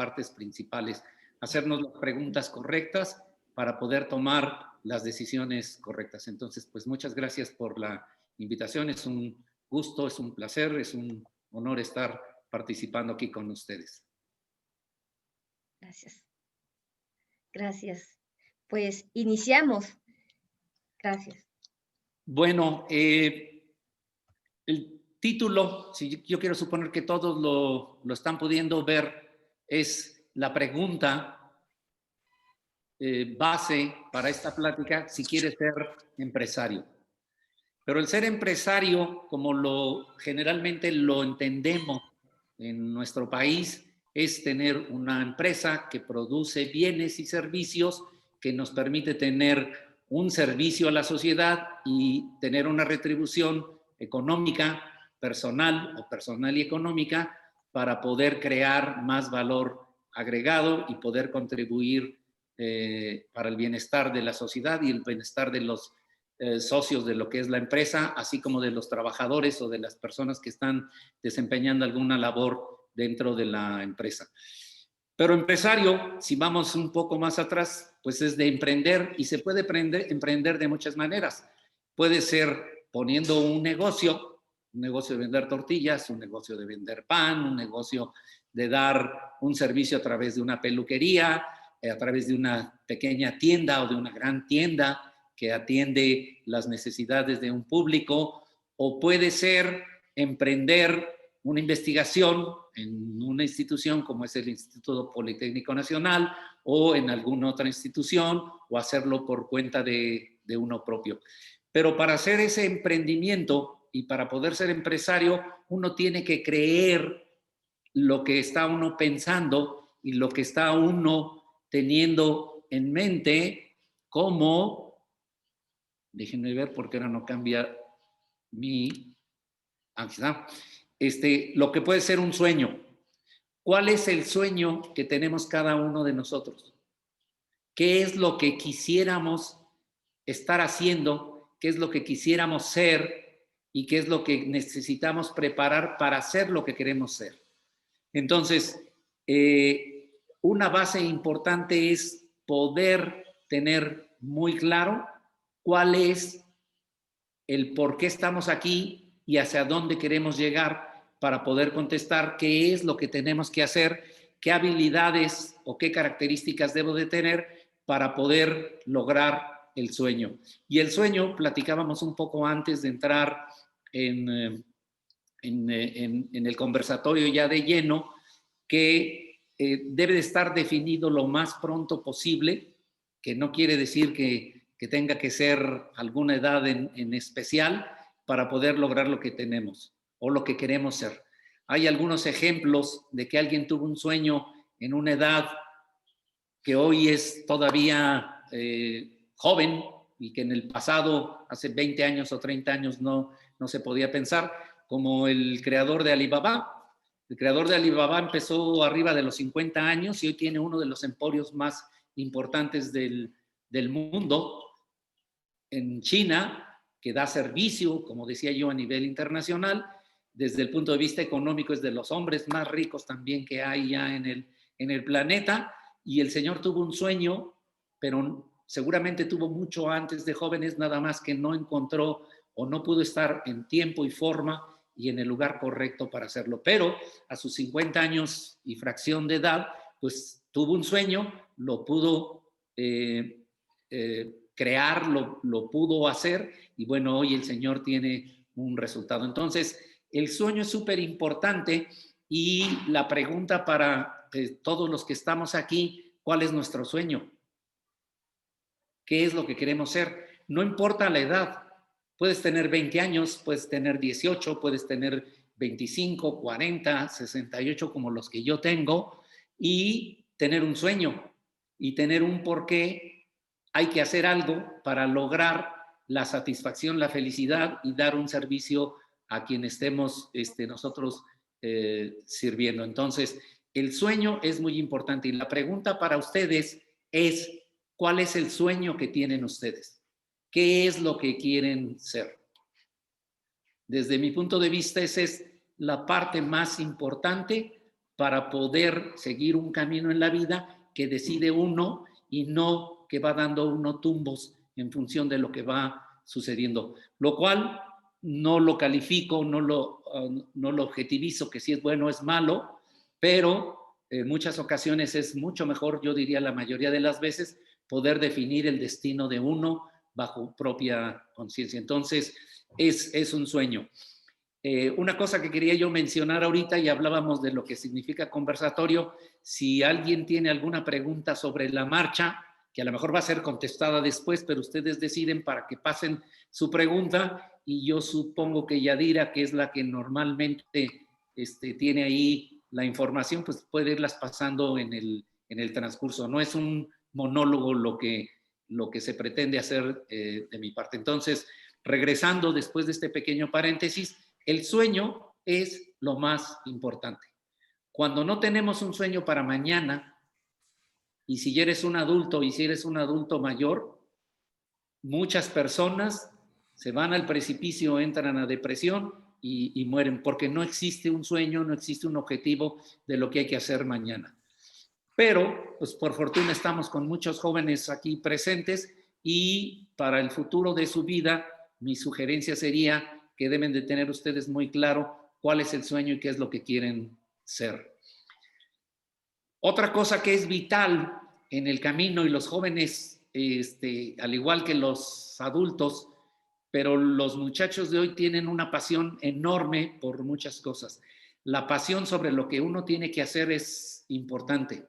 partes principales. Hacernos las preguntas correctas para poder tomar las decisiones correctas. Entonces, pues muchas gracias por la invitación. Es un gusto, es un placer, es un honor estar participando aquí con ustedes. Gracias. Gracias. Pues iniciamos. Gracias. Bueno, el título, si yo quiero suponer que todos lo están pudiendo ver, es la pregunta base para esta plática, si quieres ser empresario. Pero el ser empresario, como generalmente lo entendemos en nuestro país, es tener una empresa que produce bienes y servicios que nos permite tener un servicio a la sociedad y tener una retribución económica, personal y económica para poder crear más valor agregado y poder contribuir para el bienestar de la sociedad y el bienestar de los socios de lo que es la empresa, así como de los trabajadores o de las personas que están desempeñando alguna labor dentro de la empresa. Pero empresario, si vamos un poco más atrás, pues es de emprender y se puede emprender de muchas maneras. Puede ser poniendo un negocio de vender tortillas, un negocio de vender pan, un negocio de dar un servicio a través de una peluquería, a través de una pequeña tienda o de una gran tienda que atiende las necesidades de un público, o puede ser emprender una investigación en una institución como es el Instituto Politécnico Nacional o en alguna otra institución, o hacerlo por cuenta de uno propio. Pero para hacer ese emprendimiento y para poder ser empresario, uno tiene que creer lo que está uno pensando y lo que está uno teniendo en mente como... Déjenme ver porque ahora no cambia mi... Aquí está. Lo que puede ser un sueño. ¿Cuál es el sueño que tenemos cada uno de nosotros? ¿Qué es lo que quisiéramos estar haciendo? ¿Qué es lo que quisiéramos ser? ¿Y qué es lo que necesitamos preparar para ser lo que queremos ser? Entonces, una base importante es poder tener muy claro cuál es el por qué estamos aquí y hacia dónde queremos llegar para poder contestar qué es lo que tenemos que hacer, qué habilidades o qué características debo de tener para poder lograr el sueño. Y el sueño, platicábamos un poco antes de entrar en el conversatorio ya de lleno, que debe de estar definido lo más pronto posible, que no quiere decir que tenga que ser alguna edad en especial para poder lograr lo que tenemos o lo que queremos ser. Hay algunos ejemplos de que alguien tuvo un sueño en una edad que hoy es todavía joven y que en el pasado, hace 20 años o 30 años, no se podía pensar, como el creador de Alibaba. El creador de Alibaba empezó arriba de los 50 años y hoy tiene uno de los emporios más importantes del mundo en China, que da servicio, como decía yo, a nivel internacional. Desde el punto de vista económico es de los hombres más ricos también que hay ya en el planeta. Y el señor tuvo un sueño, pero seguramente tuvo mucho antes de jóvenes, nada más que no encontró o no pudo estar en tiempo y forma y en el lugar correcto para hacerlo. Pero a sus 50 años y fracción de edad, pues tuvo un sueño, lo pudo crear, lo pudo hacer, y bueno, hoy el Señor tiene un resultado. Entonces, el sueño es súper importante, y la pregunta para todos los que estamos aquí, ¿cuál es nuestro sueño? ¿Qué es lo que queremos ser? No importa la edad. Puedes tener 20 años, puedes tener 18, puedes tener 25, 40, 68 como los que yo tengo, y tener un sueño y tener un porqué. Hay que hacer algo para lograr la satisfacción, la felicidad y dar un servicio a quien estemos nosotros sirviendo. Entonces, el sueño es muy importante, y la pregunta para ustedes es: ¿cuál es el sueño que tienen ustedes? ¿Qué es lo que quieren ser? Desde mi punto de vista, esa es la parte más importante para poder seguir un camino en la vida que decide uno y no que va dando uno tumbos en función de lo que va sucediendo, lo cual no lo califico, no lo objetivizo, que si es bueno o es malo, pero en muchas ocasiones es mucho mejor, yo diría la mayoría de las veces, poder definir el destino de uno bajo propia conciencia. Entonces, es un sueño. Una cosa que quería yo mencionar ahorita, y hablábamos de lo que significa conversatorio, si alguien tiene alguna pregunta sobre la marcha, que a lo mejor va a ser contestada después, pero ustedes deciden para que pasen su pregunta, y yo supongo que Yadira, que es la que normalmente tiene ahí la información, pues puede irlas pasando en el transcurso. No es un monólogo lo que se pretende hacer de mi parte. Entonces, regresando después de este pequeño paréntesis, el sueño es lo más importante. Cuando no tenemos un sueño para mañana, y si eres un adulto y si eres un adulto mayor, muchas personas se van al precipicio, entran a depresión y mueren porque no existe un sueño, no existe un objetivo de lo que hay que hacer mañana. Pero, pues por fortuna estamos con muchos jóvenes aquí presentes y para el futuro de su vida, mi sugerencia sería que deben de tener ustedes muy claro cuál es el sueño y qué es lo que quieren ser. Otra cosa que es vital en el camino, y los jóvenes, al igual que los adultos, pero los muchachos de hoy tienen una pasión enorme por muchas cosas. La pasión sobre lo que uno tiene que hacer es importante,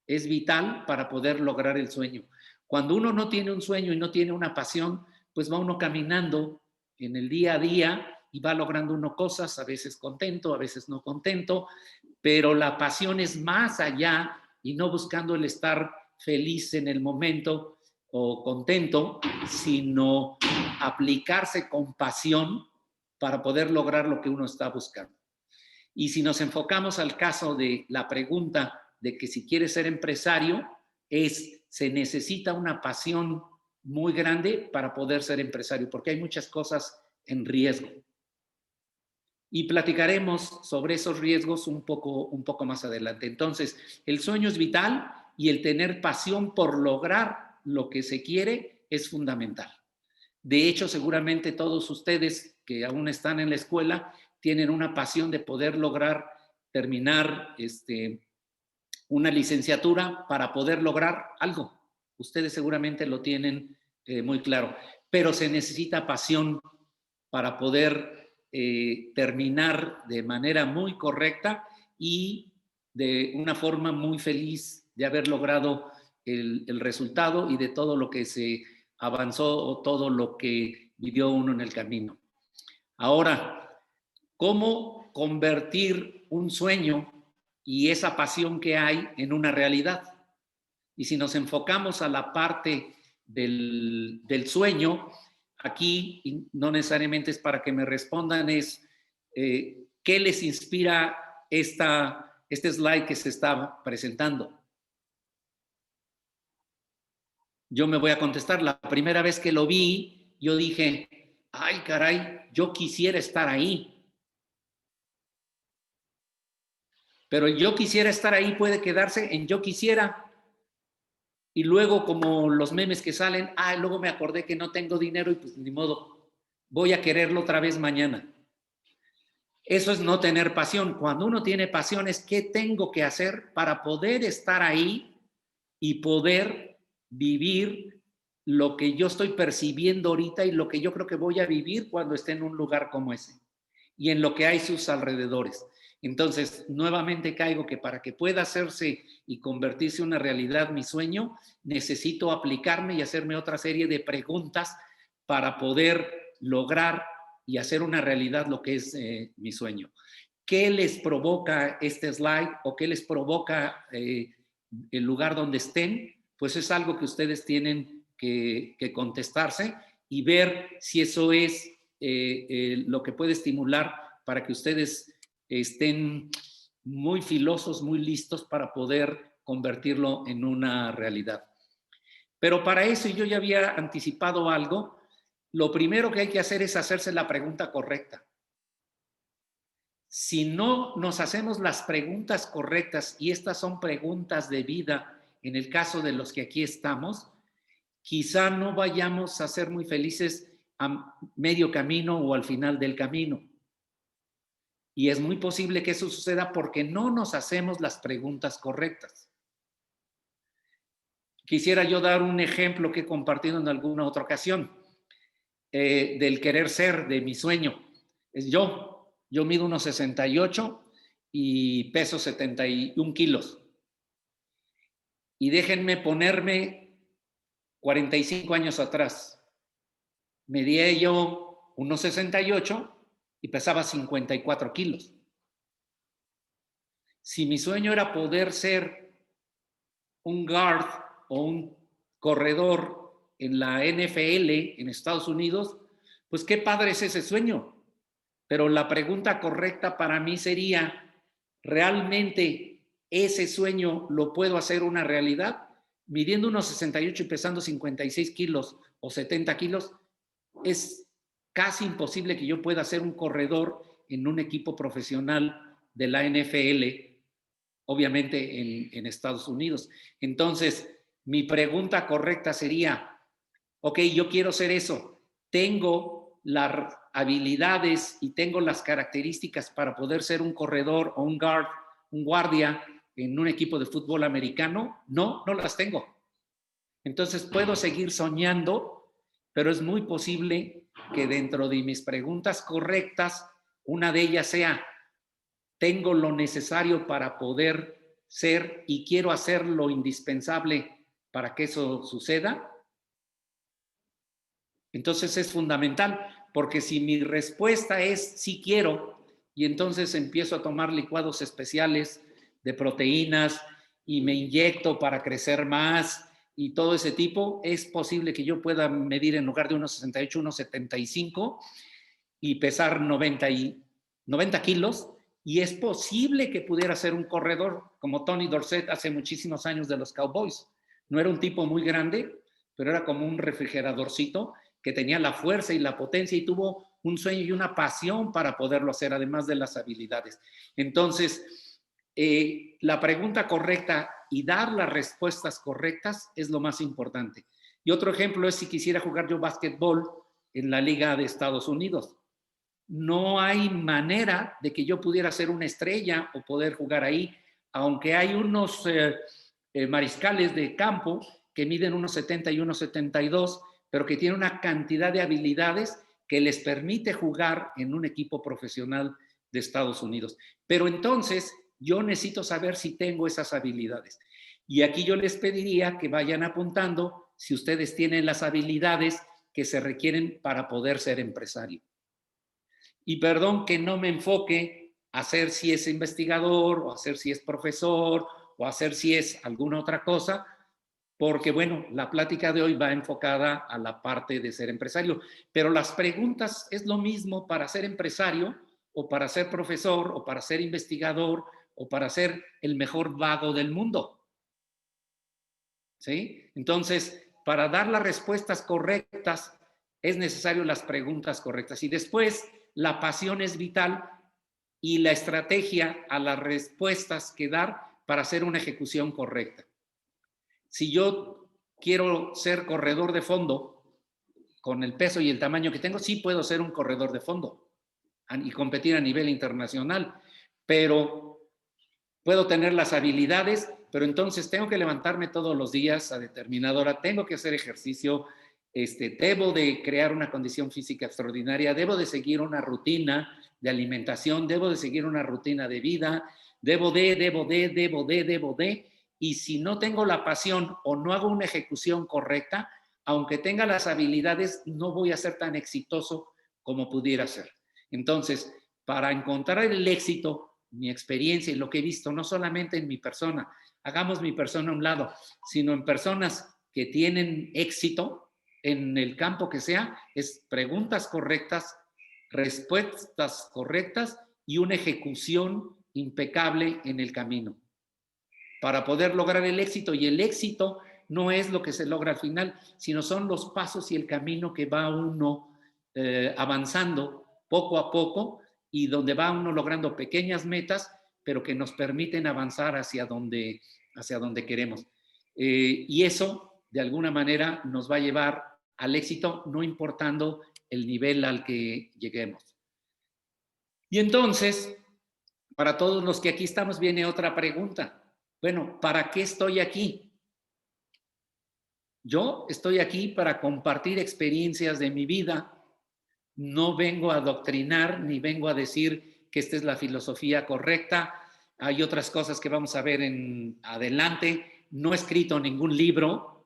es vital para poder lograr el sueño. Cuando uno no tiene un sueño y no tiene una pasión, pues va uno caminando en el día a día y va logrando uno cosas, a veces contento, a veces no contento, pero la pasión es más allá y no buscando el estar feliz en el momento o contento, sino aplicarse con pasión para poder lograr lo que uno está buscando. Y si nos enfocamos al caso de la pregunta de que si quieres ser empresario, se necesita una pasión muy grande para poder ser empresario, porque hay muchas cosas en riesgo. Y platicaremos sobre esos riesgos un poco más adelante. Entonces, el sueño es vital y el tener pasión por lograr lo que se quiere es fundamental. De hecho, seguramente todos ustedes que aún están en la escuela tienen una pasión de poder lograr terminar una licenciatura para poder lograr algo. Ustedes seguramente lo tienen muy claro, pero se necesita pasión para poder terminar de manera muy correcta y de una forma muy feliz de haber logrado el resultado y de todo lo que se avanzó o todo lo que vivió uno en el camino. Ahora, ¿cómo convertir un sueño y esa pasión que hay en una realidad? Y si nos enfocamos a la parte del sueño, aquí no necesariamente es para que me respondan, es ¿qué les inspira este slide que se está presentando? Yo me voy a contestar. La primera vez que lo vi, yo dije, ay, caray, yo quisiera estar ahí. Pero el yo quisiera estar ahí puede quedarse en yo quisiera. Y luego, como los memes que salen, luego me acordé que no tengo dinero y pues ni modo, voy a quererlo otra vez mañana. Eso es no tener pasión. Cuando uno tiene pasión es qué tengo que hacer para poder estar ahí y poder vivir lo que yo estoy percibiendo ahorita y lo que yo creo que voy a vivir cuando esté en un lugar como ese y en lo que hay sus alrededores. Entonces, nuevamente caigo que para que pueda hacerse y convertirse en una realidad mi sueño, necesito aplicarme y hacerme otra serie de preguntas para poder lograr y hacer una realidad lo que es mi sueño. ¿Qué les provoca este slide o qué les provoca el lugar donde estén? Pues es algo que ustedes tienen que contestarse y ver si eso es lo que puede estimular para que ustedes estén muy filosos, muy listos para poder convertirlo en una realidad. Pero para eso yo ya había anticipado algo. Lo primero que hay que hacer es hacerse la pregunta correcta. Si no nos hacemos las preguntas correctas, y estas son preguntas de vida, en el caso de los que aquí estamos, quizá no vayamos a ser muy felices a medio camino o al final del camino. Y es muy posible que eso suceda porque no nos hacemos las preguntas correctas. Quisiera yo dar un ejemplo que he compartido en alguna otra ocasión, del querer ser, de mi sueño. Es yo mido unos 68 y peso 71 kilos. Y déjenme ponerme 45 años atrás. Medía yo unos 68 y pesaba 54 kilos. Si mi sueño era poder ser un guard o un corredor en la NFL en Estados Unidos, pues qué padre es ese sueño. Pero la pregunta correcta para mí sería, ¿realmente ese sueño lo puedo hacer una realidad? Midiendo unos 68 y pesando 56 kilos o 70 kilos, es casi imposible que yo pueda ser un corredor en un equipo profesional de la NFL, obviamente en Estados Unidos. Entonces, mi pregunta correcta sería, ok, yo quiero ser eso, tengo las habilidades y tengo las características para poder ser un corredor o un guard, un guardia en un equipo de fútbol americano. No, no las tengo. Entonces puedo seguir soñando, pero es muy posible que dentro de mis preguntas correctas, una de ellas sea, tengo lo necesario para poder ser y quiero hacer lo indispensable para que eso suceda. Entonces es fundamental, porque si mi respuesta es sí quiero, y entonces empiezo a tomar licuados especiales de proteínas y me inyecto para crecer más y todo ese tipo, es posible que yo pueda medir en lugar de unos 68, unos 75 y pesar 90 kilos, y es posible que pudiera ser un corredor como Tony Dorsett hace muchísimos años de los Cowboys. No era un tipo muy grande, pero era como un refrigeradorcito que tenía la fuerza y la potencia y tuvo un sueño y una pasión para poderlo hacer, además de las habilidades. Entonces, la pregunta correcta y dar las respuestas correctas es lo más importante. Y otro ejemplo es si quisiera jugar yo básquetbol en la Liga de Estados Unidos. No hay manera de que yo pudiera ser una estrella o poder jugar ahí, aunque hay unos mariscales de campo que miden unos 70 y unos 72, pero que tienen una cantidad de habilidades que les permite jugar en un equipo profesional de Estados Unidos. Pero entonces yo necesito saber si tengo esas habilidades. Y aquí yo les pediría que vayan apuntando si ustedes tienen las habilidades que se requieren para poder ser empresario. Y perdón que no me enfoque a hacer si es investigador o a hacer si es profesor o a hacer si es alguna otra cosa, porque bueno, la plática de hoy va enfocada a la parte de ser empresario, pero las preguntas es lo mismo para ser empresario o para ser profesor o para ser investigador o para ser el mejor vago del mundo. ¿Sí? Entonces, para dar las respuestas correctas es necesario las preguntas correctas y después la pasión es vital y la estrategia a las respuestas que dar para hacer una ejecución correcta. Si yo quiero ser corredor de fondo, con el peso y el tamaño que tengo, sí puedo ser un corredor de fondo y competir a nivel internacional, pero puedo tener las habilidades, pero entonces tengo que levantarme todos los días a determinada hora, tengo que hacer ejercicio, debo de crear una condición física extraordinaria, debo de seguir una rutina de alimentación, debo de seguir una rutina de vida, debo de, y si no tengo la pasión o no hago una ejecución correcta, aunque tenga las habilidades, no voy a ser tan exitoso como pudiera ser. Entonces, para encontrar el éxito, mi experiencia y lo que he visto, no solamente en mi persona, hagamos mi persona a un lado, sino en personas que tienen éxito en el campo que sea, es preguntas correctas, respuestas correctas y una ejecución impecable en el camino para poder lograr el éxito. Y el éxito no es lo que se logra al final, sino son los pasos y el camino que va uno avanzando poco a poco y donde va uno logrando pequeñas metas, pero que nos permiten avanzar hacia donde queremos. Y eso, de alguna manera, nos va a llevar al éxito, no importando el nivel al que lleguemos. Y entonces, para todos los que aquí estamos, viene otra pregunta. Bueno, ¿para qué estoy aquí? Yo estoy aquí para compartir experiencias de mi vida. No vengo a adoctrinar ni vengo a decir que esta es la filosofía correcta. Hay otras cosas que vamos a ver en adelante. No he escrito ningún libro,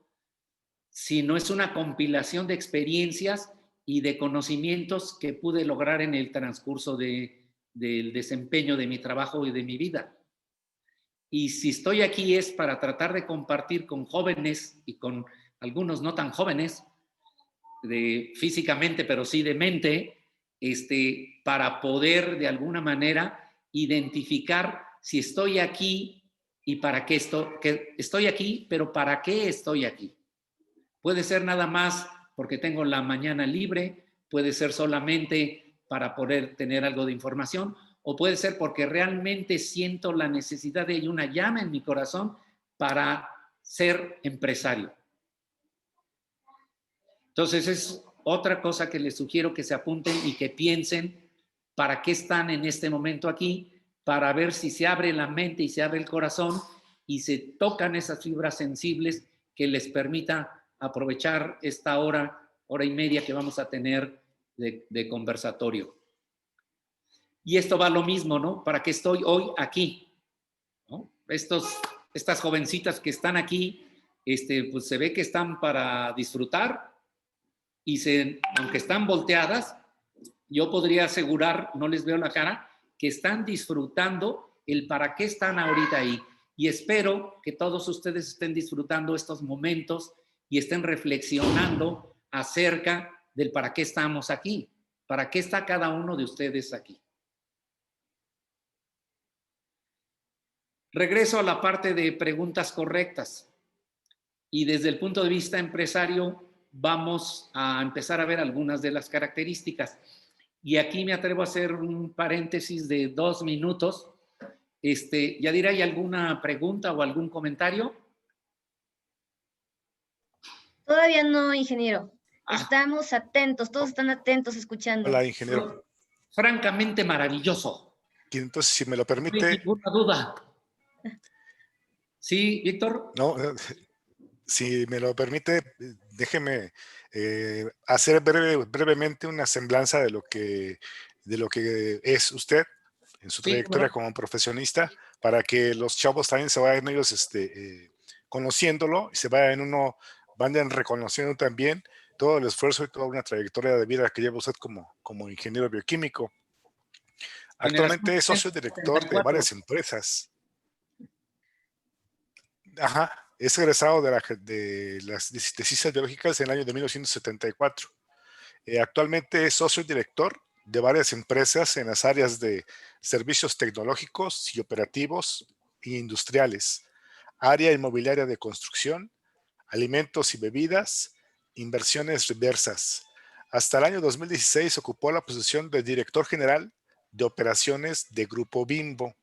sino es una compilación de experiencias y de conocimientos que pude lograr en el transcurso del desempeño de mi trabajo y de mi vida. Y si estoy aquí es para tratar de compartir con jóvenes y con algunos no tan jóvenes, físicamente, pero sí de mente, para poder de alguna manera identificar si estoy aquí y para qué estoy aquí, pero para qué estoy aquí. Puede ser nada más porque tengo la mañana libre, puede ser solamente para poder tener algo de información, o puede ser porque realmente siento la necesidad de una llama en mi corazón para ser empresario. Entonces es otra cosa que les sugiero que se apunten y que piensen para qué están en este momento aquí, para ver si se abre la mente y se abre el corazón y se tocan esas fibras sensibles que les permita aprovechar esta hora y media que vamos a tener de conversatorio. Y esto va lo mismo, ¿no? ¿Para qué estoy hoy aquí? ¿No? Estas jovencitas que están aquí, pues se ve que están para disfrutar y aunque están volteadas, yo podría asegurar, no les veo la cara, que están disfrutando el para qué están ahorita ahí. Y espero que todos ustedes estén disfrutando estos momentos y estén reflexionando acerca del para qué estamos aquí, para qué está cada uno de ustedes aquí. Regreso a la parte de preguntas correctas. Y desde el punto de vista empresario, vamos a empezar a ver algunas de las características. Y aquí me atrevo a hacer un paréntesis de 2 minutos. Yadira, ¿hay alguna pregunta o algún comentario? Todavía no, ingeniero. Estamos atentos, todos están atentos escuchando. Hola, ingeniero. Francamente maravilloso. Y entonces, si me lo permite... No hay ninguna duda. ¿Sí, Víctor? No, si me lo permite, déjeme hacer brevemente una semblanza de lo que es usted en su trayectoria como profesionista, para que los chavos también se vayan ellos conociéndolo y se vayan reconociendo también todo el esfuerzo y toda una trayectoria de vida que lleva usted como ingeniero bioquímico. Actualmente es socio director de varias empresas. Ajá, es egresado de las ciencias biológicas en el año de 1974. Actualmente es socio director de varias empresas en las áreas de servicios tecnológicos y operativos e industriales, área inmobiliaria de construcción, alimentos y bebidas, inversiones diversas. Hasta el año 2016 ocupó la posición de director general de operaciones de Grupo Bimbo,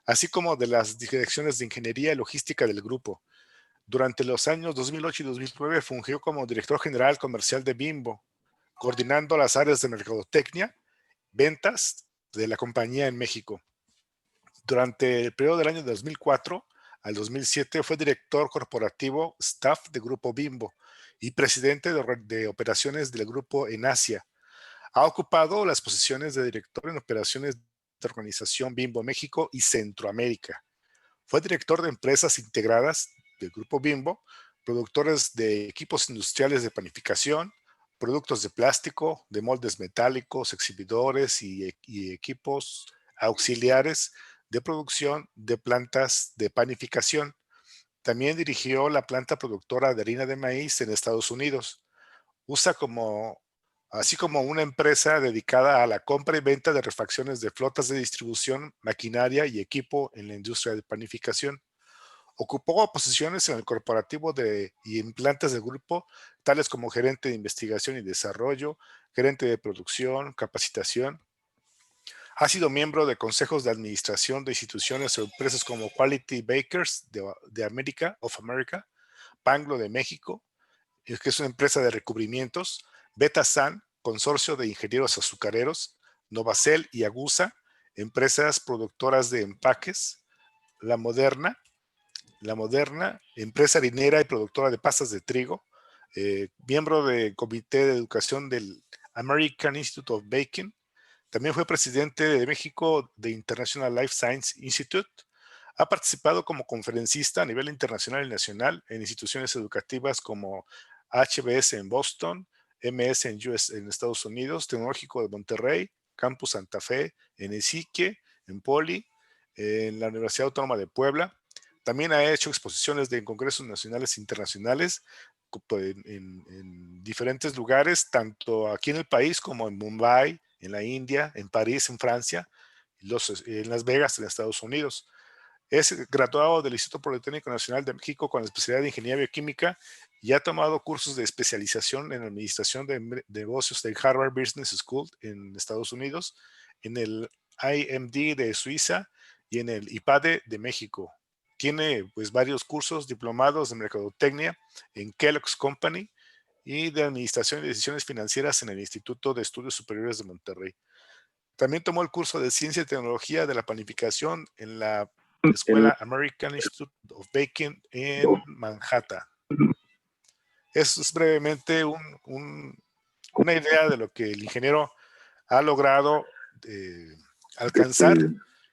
así como de las direcciones de ingeniería y logística del grupo. Durante los años 2008 y 2009 fungió como director general comercial de Bimbo, coordinando las áreas de mercadotecnia, ventas de la compañía en México. Durante el periodo del año 2004 al 2007 fue director corporativo staff de Grupo Bimbo y presidente de operaciones del grupo en Asia. Ha ocupado las posiciones de director en operaciones de organización Bimbo México y Centroamérica. Fue director de empresas integradas del Grupo Bimbo, productores de equipos industriales de panificación, productos de plástico, de moldes metálicos, exhibidores y equipos auxiliares de producción de plantas de panificación. También dirigió la planta productora de harina de maíz en Estados Unidos. Así como una empresa dedicada a la compra y venta de refacciones de flotas de distribución, maquinaria y equipo en la industria de panificación. Ocupó posiciones en el corporativo y en plantas del grupo, tales como gerente de investigación y desarrollo, gerente de producción, capacitación. Ha sido miembro de consejos de administración de instituciones o empresas como Quality Bakers de América, of America, Panglo de México, que es una empresa de recubrimientos, Betasan, consorcio de ingenieros azucareros, Novacel y Agusa, empresas productoras de empaques, La Moderna, empresa harinera y productora de pastas de trigo, miembro del Comité de Educación del American Institute of Baking. También fue presidente de México de International Life Science Institute. Ha participado como conferencista a nivel internacional y nacional en instituciones educativas como HBS en Boston, MS en Estados Unidos, Tecnológico de Monterrey, Campus Santa Fe, en Esique, en Poli, en la Universidad Autónoma de Puebla. También ha hecho exposiciones en congresos nacionales e internacionales en diferentes lugares, tanto aquí en el país como en Mumbai, en la India, en París, en Francia, en Las Vegas, en Estados Unidos. Es graduado del Instituto Politécnico Nacional de México con la especialidad de Ingeniería Bioquímica y ha tomado cursos de especialización en Administración de Negocios del Harvard Business School en Estados Unidos, en el IMD de Suiza y en el IPADE de México. Tiene pues varios cursos diplomados de mercadotecnia en Kellogg's Company y de Administración y Decisiones Financieras en el Instituto de Estudios Superiores de Monterrey. También tomó el curso de Ciencia y Tecnología de la Planificación en la Escuela American Institute of Baking en Manhattan. Eso es brevemente una idea de lo que el ingeniero ha logrado alcanzar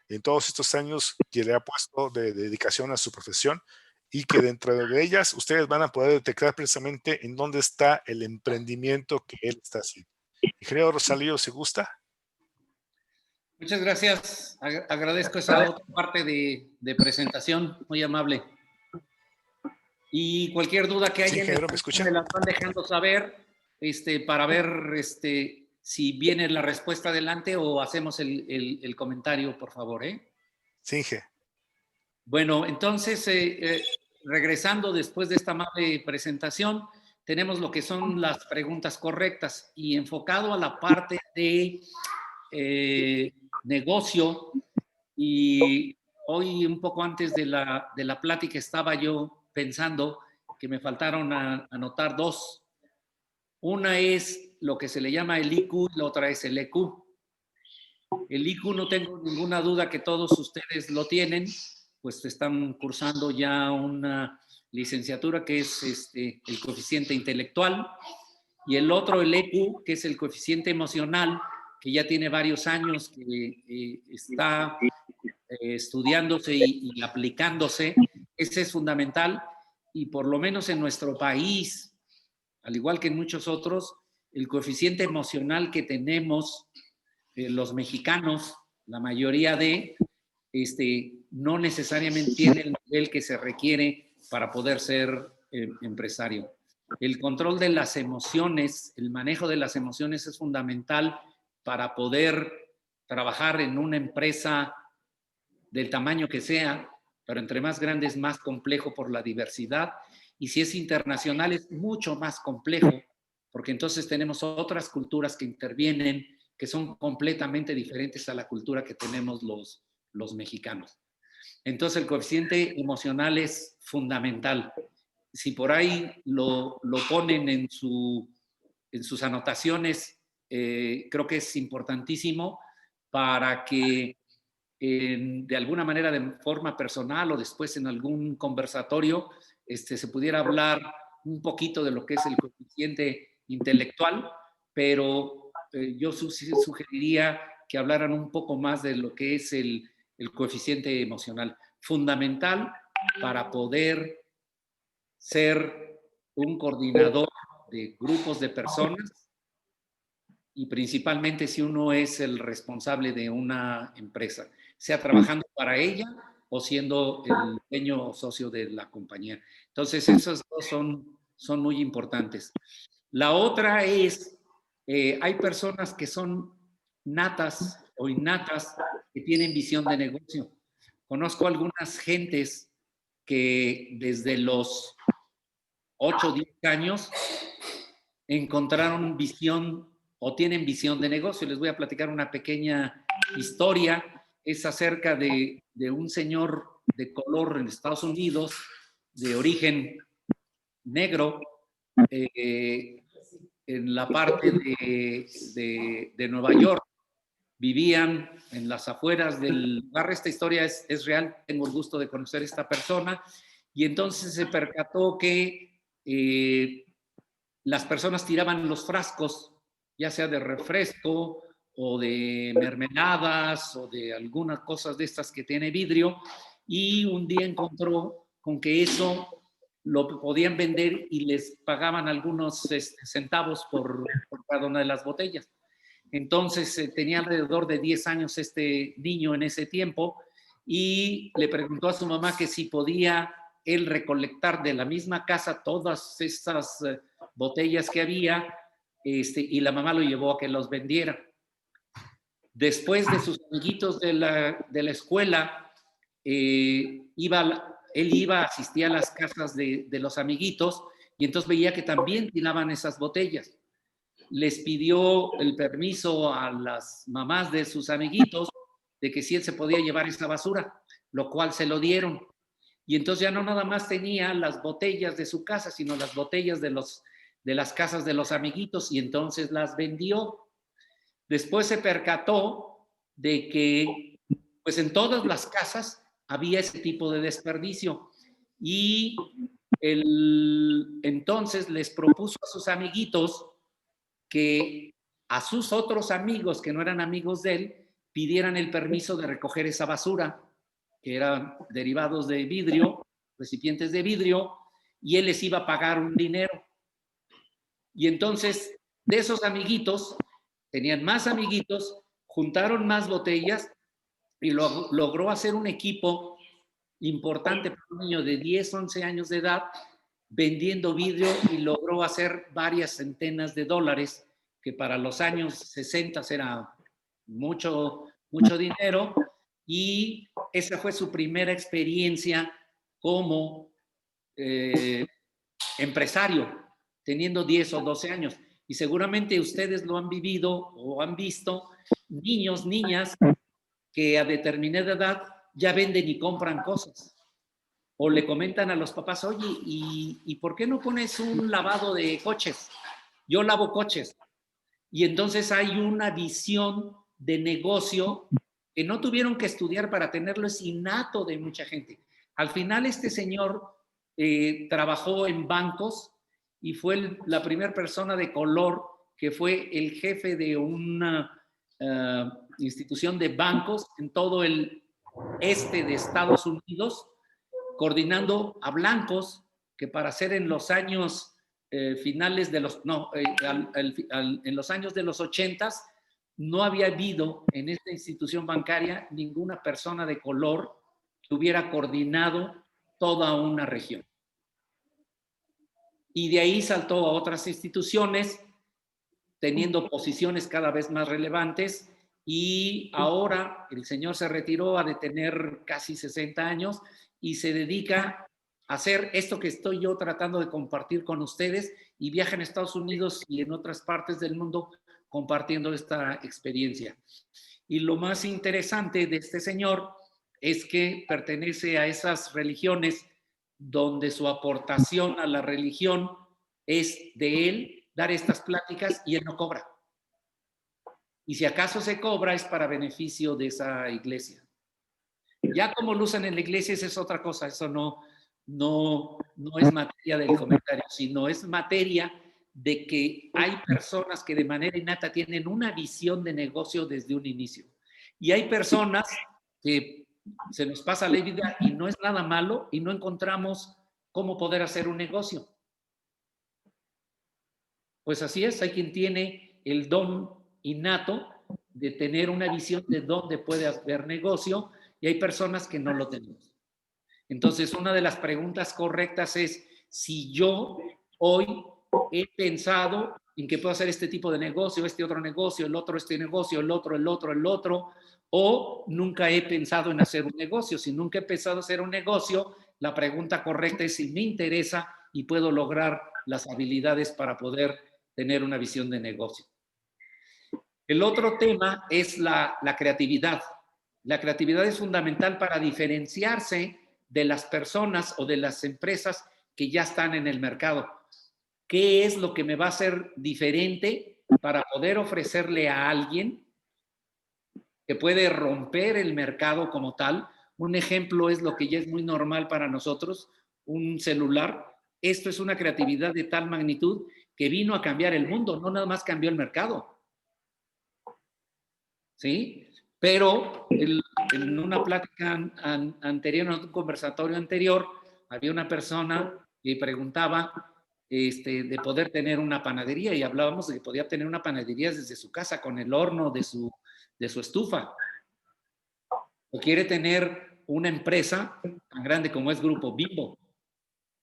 en todos estos años que le ha puesto de dedicación a su profesión, y que dentro de ellas ustedes van a poder detectar precisamente en dónde está el emprendimiento que él está haciendo. Ingeniero Rosalío, ¿se gusta? Muchas gracias. Agradezco esa otra parte de presentación, muy amable. Y cualquier duda que haya, sí, ingeniero, ¿me escucha? me la van dejando saber para ver si viene la respuesta adelante o hacemos el comentario, por favor. Sí, Inge. Bueno, entonces, regresando después de esta amable presentación, tenemos lo que son las preguntas correctas y enfocado a la parte de negocio. Y hoy, un poco antes de la plática, estaba yo pensando que me faltaron anotar dos. Una es lo que se le llama el IQ y la otra es el EQ. El IQ no tengo ninguna duda que todos ustedes lo tienen, pues están cursando ya una licenciatura que es el coeficiente intelectual, y el otro, el EQ, que es el coeficiente emocional, que ya tiene varios años que está estudiándose y aplicándose. Ese es fundamental, y por lo menos en nuestro país, al igual que en muchos otros, el coeficiente emocional que tenemos los mexicanos, la mayoría no necesariamente tiene el nivel que se requiere para poder ser empresario. El control de las emociones, el manejo de las emociones es fundamental para poder trabajar en una empresa del tamaño que sea, pero entre más grande es más complejo por la diversidad, y si es internacional es mucho más complejo, porque entonces tenemos otras culturas que intervienen, que son completamente diferentes a la cultura que tenemos los mexicanos. Entonces el coeficiente emocional es fundamental. Si por ahí lo ponen en sus anotaciones, creo que es importantísimo para que de alguna manera, de forma personal o después en algún conversatorio, se pudiera hablar un poquito de lo que es el coeficiente intelectual, pero yo sugeriría que hablaran un poco más de lo que es el coeficiente emocional, fundamental para poder ser un coordinador de grupos de personas, y principalmente si uno es el responsable de una empresa, sea trabajando para ella o siendo el dueño o socio de la compañía. Entonces, esos dos son muy importantes. La otra es, hay personas que son natas o innatas que tienen visión de negocio. Conozco algunas gentes que desde los 8 o 10 años encontraron visión o tienen visión de negocio. Les voy a platicar una pequeña historia es acerca de un señor de color en Estados Unidos, de origen negro, en la parte de Nueva York. Vivían en las afueras del lugar. Esta historia es real, tengo el gusto de conocer a esta persona, y entonces se percató que las personas tiraban los frascos, ya sea de refresco o de mermeladas o de algunas cosas de estas que tiene vidrio, y un día encontró con que eso lo podían vender y les pagaban algunos centavos por cada una de las botellas. Entonces tenía alrededor de 10 años este niño en ese tiempo, y le preguntó a su mamá que si podía él recolectar de la misma casa todas estas botellas que había, y la mamá lo llevó a que los vendiera. Después de sus amiguitos de la escuela, él asistía a las casas de los amiguitos, y entonces veía que también tiraban esas botellas. Les pidió el permiso a las mamás de sus amiguitos de que si él se podía llevar esa basura, lo cual se lo dieron. Y entonces ya no nada más tenía las botellas de su casa, sino las botellas de las casas de los amiguitos, y entonces las vendió. Después se percató de que pues en todas las casas había ese tipo de desperdicio, y entonces les propuso a sus amiguitos que a sus otros amigos que no eran amigos de él pidieran el permiso de recoger esa basura, que eran derivados de vidrio, recipientes de vidrio, y él les iba a pagar un dinero. Y entonces, de esos amiguitos, tenían más amiguitos, juntaron más botellas, y logró hacer un equipo importante para un niño de 10, 11 años de edad, vendiendo vidrio, y logró hacer varias centenas de dólares, que para los años 60 era mucho, mucho dinero, y esa fue su primera experiencia como empresario, teniendo 10 o 12 años. Y seguramente ustedes lo han vivido o han visto, niños, niñas, que a determinada edad ya venden y compran cosas. O le comentan a los papás, oye, ¿y por qué no pones un lavado de coches? Yo lavo coches. Y entonces hay una visión de negocio que no tuvieron que estudiar para tenerlo, es innato de mucha gente. Al final este señor trabajó en bancos y fue la primera persona de color que fue el jefe de una institución de bancos en todo el este de Estados Unidos, coordinando a blancos que para ser en los años finales de los, no, en los años de los 80s, no había habido en esta institución bancaria ninguna persona de color que hubiera coordinado toda una región. Y de ahí saltó a otras instituciones, teniendo posiciones cada vez más relevantes, y ahora el señor se retiró a de tener casi 60 años y se dedica a hacer esto que estoy yo tratando de compartir con ustedes, y viaja en Estados Unidos y en otras partes del mundo compartiendo esta experiencia. Y lo más interesante de este señor es que pertenece a esas religiones donde su aportación a la religión es de él dar estas pláticas, y él no cobra. Y si acaso se cobra es para beneficio de esa iglesia. Ya como lo usan en la iglesia, esa es otra cosa, eso no es materia del comentario, sino es materia de que hay personas que de manera innata tienen una visión de negocio desde un inicio. Y hay personas que se nos pasa la vida y no es nada malo y no encontramos cómo poder hacer un negocio. Pues así es, hay quien tiene el don innato de tener una visión de dónde puede haber negocio, y hay personas que no lo tenemos. Entonces, una de las preguntas correctas es si yo hoy he pensado en que puedo hacer este tipo de negocio, este otro negocio, el otro este negocio, el otro, o nunca he pensado en hacer un negocio. Si nunca he pensado en hacer un negocio, la pregunta correcta es si me interesa y puedo lograr las habilidades para poder tener una visión de negocio. El otro tema es la creatividad. La creatividad es fundamental para diferenciarse de las personas o de las empresas que ya están en el mercado. ¿Qué es lo que me va a hacer diferente para poder ofrecerle a alguien que puede romper el mercado como tal? Un ejemplo es lo que ya es muy normal para nosotros, un celular. Esto es una creatividad de tal magnitud que vino a cambiar el mundo, no nada más cambió el mercado. ¿Sí? Pero en una plática anterior, en un conversatorio anterior, había una persona que preguntaba de poder tener una panadería, y hablábamos de que podía tener una panadería desde su casa, con el horno de su estufa. O quiere tener una empresa tan grande como es Grupo Bimbo.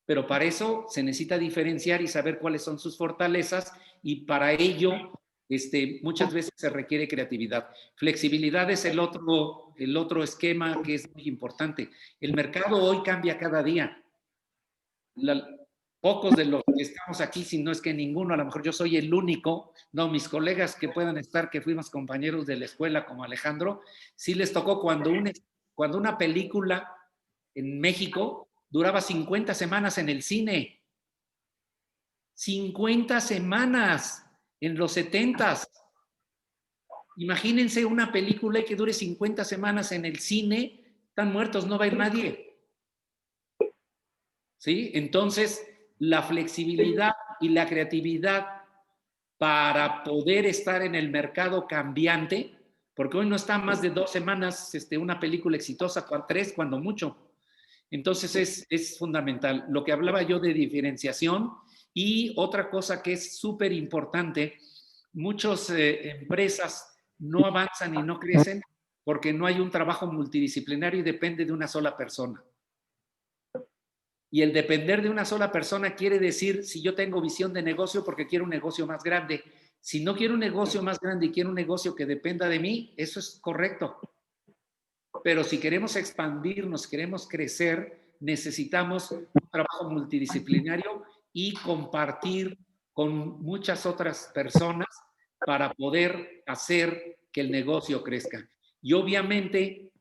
Pero para eso se necesita diferenciar y saber cuáles son sus fortalezas, y para ello muchas veces se requiere creatividad. Flexibilidad es el otro esquema que es muy importante. El mercado hoy cambia cada día. Pocos de los que estamos aquí, si no es que ninguno, a lo mejor yo soy el único, no, mis colegas que puedan estar, que fuimos compañeros de la escuela como Alejandro, sí les tocó cuando una película en México duraba 50 semanas en el cine. 50 semanas en los 70s. Imagínense una película que dure 50 semanas en el cine, están muertos, no va a ir nadie. ¿Sí? Entonces, la flexibilidad y la creatividad para poder estar en el mercado cambiante, porque hoy no está más de 2 semanas una película exitosa, 3 cuando mucho. Entonces es fundamental. Lo que hablaba yo de diferenciación, y otra cosa que es súper importante, muchas empresas no avanzan y no crecen porque no hay un trabajo multidisciplinario y depende de una sola persona. Y el depender de una sola persona quiere decir, si yo tengo visión de negocio porque quiero un negocio más grande, si no quiero un negocio más grande y quiero un negocio que dependa de mí, eso es correcto. Pero si queremos expandirnos, queremos crecer, necesitamos un trabajo multidisciplinario y compartir con muchas otras personas para poder hacer que el negocio crezca. Y obviamente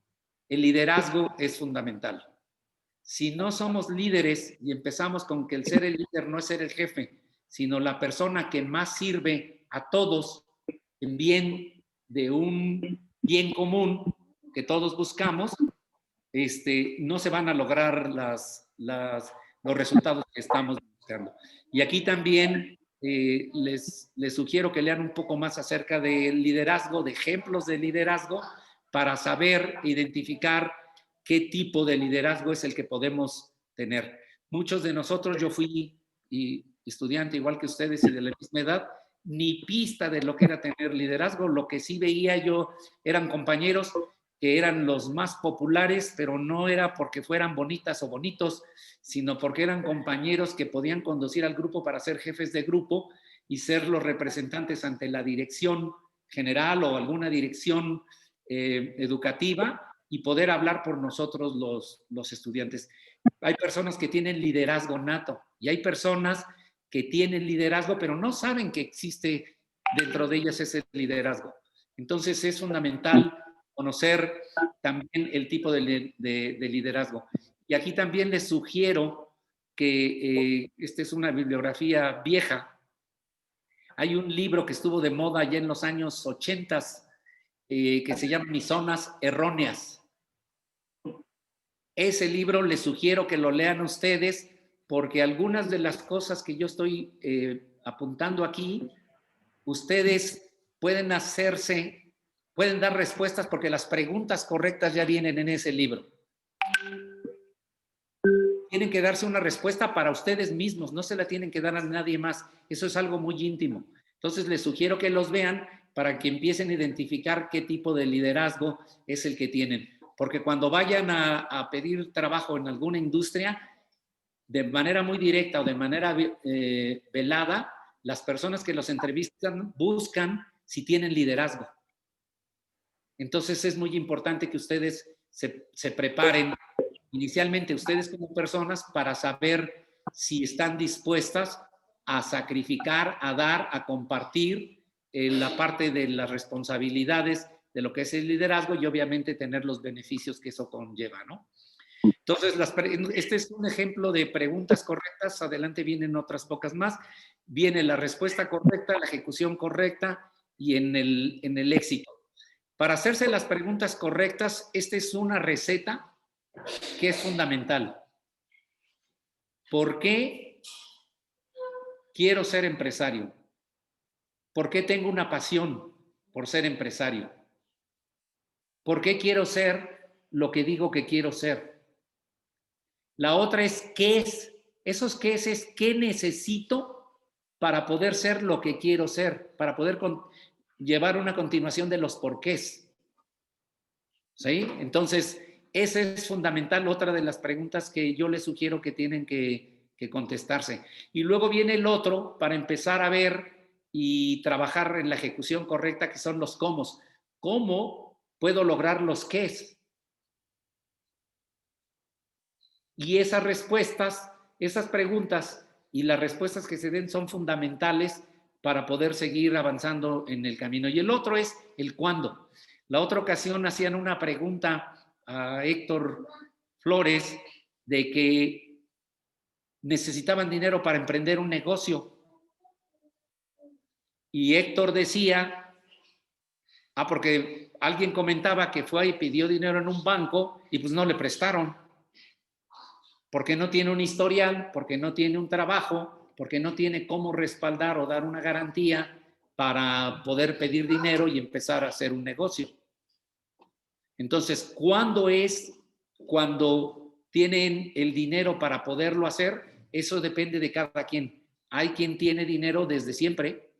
el liderazgo es fundamental. Si no somos líderes y empezamos con que el ser el líder no es ser el jefe, sino la persona que más sirve a todos en bien de un bien común que todos buscamos, no se van a lograr los resultados que estamos buscando. Y aquí también les sugiero que lean un poco más acerca del liderazgo, de ejemplos de liderazgo, para saber identificar qué tipo de liderazgo es el que podemos tener. Muchos de nosotros, yo fui estudiante igual que ustedes y de la misma edad, ni pista de lo que era tener liderazgo. Lo que sí veía yo eran compañeros que eran los más populares, pero no era porque fueran bonitas o bonitos, sino porque eran compañeros que podían conducir al grupo para ser jefes de grupo y ser los representantes ante la dirección general o alguna dirección educativa, y poder hablar por nosotros los estudiantes. Hay personas que tienen liderazgo nato y hay personas que tienen liderazgo, pero no saben que existe dentro de ellas ese liderazgo. Entonces es fundamental conocer también el tipo de liderazgo. Y aquí también les sugiero que esta es una bibliografía vieja. Hay un libro que estuvo de moda ya en los años 80 que se llama Mis Zonas Erróneas. Ese libro les sugiero que lo lean ustedes, porque algunas de las cosas que yo estoy apuntando aquí, ustedes pueden dar respuestas, porque las preguntas correctas ya vienen en ese libro. Tienen que darse una respuesta para ustedes mismos, no se la tienen que dar a nadie más. Eso es algo muy íntimo. Entonces les sugiero que los vean para que empiecen a identificar qué tipo de liderazgo es el que tienen. Porque cuando vayan a pedir trabajo en alguna industria, de manera muy directa o de manera velada, las personas que los entrevistan buscan si tienen liderazgo. Entonces es muy importante que ustedes se preparen inicialmente, ustedes como personas, para saber si están dispuestas a sacrificar, a dar, a compartir la parte de las responsabilidades de lo que es el liderazgo y obviamente tener los beneficios que eso conlleva, ¿no? Entonces, este es un ejemplo de preguntas correctas. Adelante vienen otras pocas más. Viene la respuesta correcta, la ejecución correcta y en el éxito. Para hacerse las preguntas correctas, esta es una receta que es fundamental. ¿Por qué quiero ser empresario? ¿Por qué tengo una pasión por ser empresario? ¿Por qué quiero ser lo que digo que quiero ser? La otra es ¿qué es? Esos qué es ¿qué necesito para poder ser lo que quiero ser? Para poder llevar una continuación de los porqués. ¿Sí? Entonces, ese es fundamental, otra de las preguntas que yo les sugiero que tienen que contestarse. Y luego viene el otro para empezar a ver y trabajar en la ejecución correcta, que son los cómo. ¿Cómo puedo lograr los qués? Y esas respuestas, esas preguntas y las respuestas que se den son fundamentales para poder seguir avanzando en el camino. Y el otro es el cuándo. La otra ocasión hacían una pregunta a Héctor Flores de que necesitaban dinero para emprender un negocio. Y Héctor decía, porque alguien comentaba que fue y pidió dinero en un banco y pues no le prestaron. Porque no tiene un historial, porque no tiene un trabajo, porque no tiene cómo respaldar o dar una garantía para poder pedir dinero y empezar a hacer un negocio. Entonces, ¿cuándo es cuando tienen el dinero para poderlo hacer? Eso depende de cada quien. Hay quien tiene dinero desde siempre,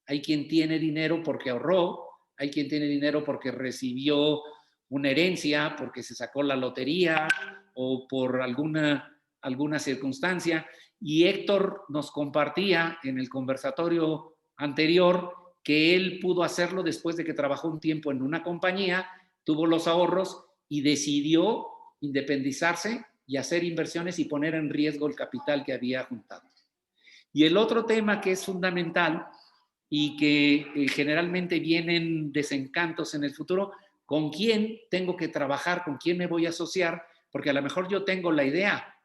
hay quien tiene dinero porque ahorró, hay quien tiene dinero porque recibió una herencia, porque se sacó la lotería o por alguna circunstancia. Y Héctor nos compartía en el conversatorio anterior que él pudo hacerlo después de que trabajó un tiempo en una compañía, tuvo los ahorros y decidió independizarse y hacer inversiones y poner en riesgo el capital que había juntado. Y el otro tema que es fundamental y que generalmente vienen desencantos en el futuro, ¿con quién tengo que trabajar? ¿Con quién me voy a asociar? Porque a lo mejor yo tengo la idea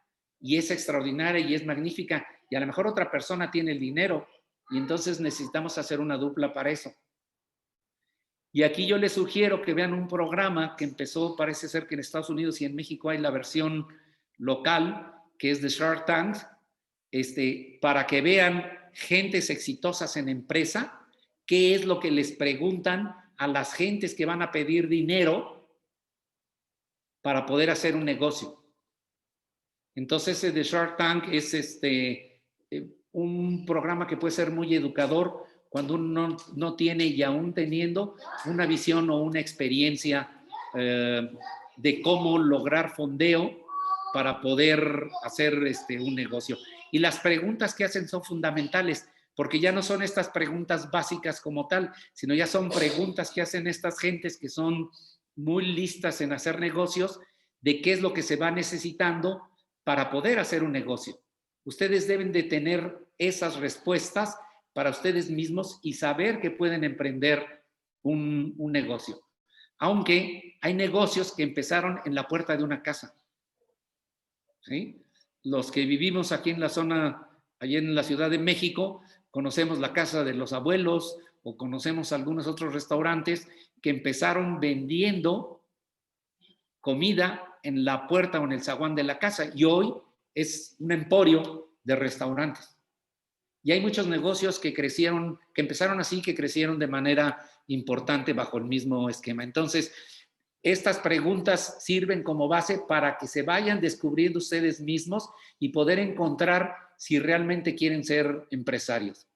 y es extraordinaria y es magnífica y a lo mejor otra persona tiene el dinero y entonces necesitamos hacer una dupla para eso. Y aquí yo les sugiero que vean un programa que empezó, parece ser que en Estados Unidos y en México hay la versión local, que es de Shark Tank, para que vean gentes exitosas en empresa, qué es lo que les preguntan a las gentes que van a pedir dinero para poder hacer un negocio. Entonces, ese de Shark Tank es un programa que puede ser muy educador cuando uno no tiene y aún teniendo una visión o una experiencia de cómo lograr fondeo para poder hacer un negocio. Y las preguntas que hacen son fundamentales, porque ya no son estas preguntas básicas como tal, sino ya son preguntas que hacen estas gentes que son muy listas en hacer negocios, de qué es lo que se va necesitando para poder hacer un negocio. Ustedes deben de tener esas respuestas para ustedes mismos y saber que pueden emprender un negocio. Aunque hay negocios que empezaron en la puerta de una casa. ¿Sí? Los que vivimos aquí en la zona, allá en la Ciudad de México, conocemos la casa de los abuelos o conocemos algunos otros restaurantes que empezaron vendiendo comida en la puerta o en el zaguán de la casa y hoy es un emporio de restaurantes. Y hay muchos negocios que crecieron, que empezaron así, que crecieron de manera importante bajo el mismo esquema. Entonces, estas preguntas sirven como base para que se vayan descubriendo ustedes mismos y poder encontrar si realmente quieren ser empresarios.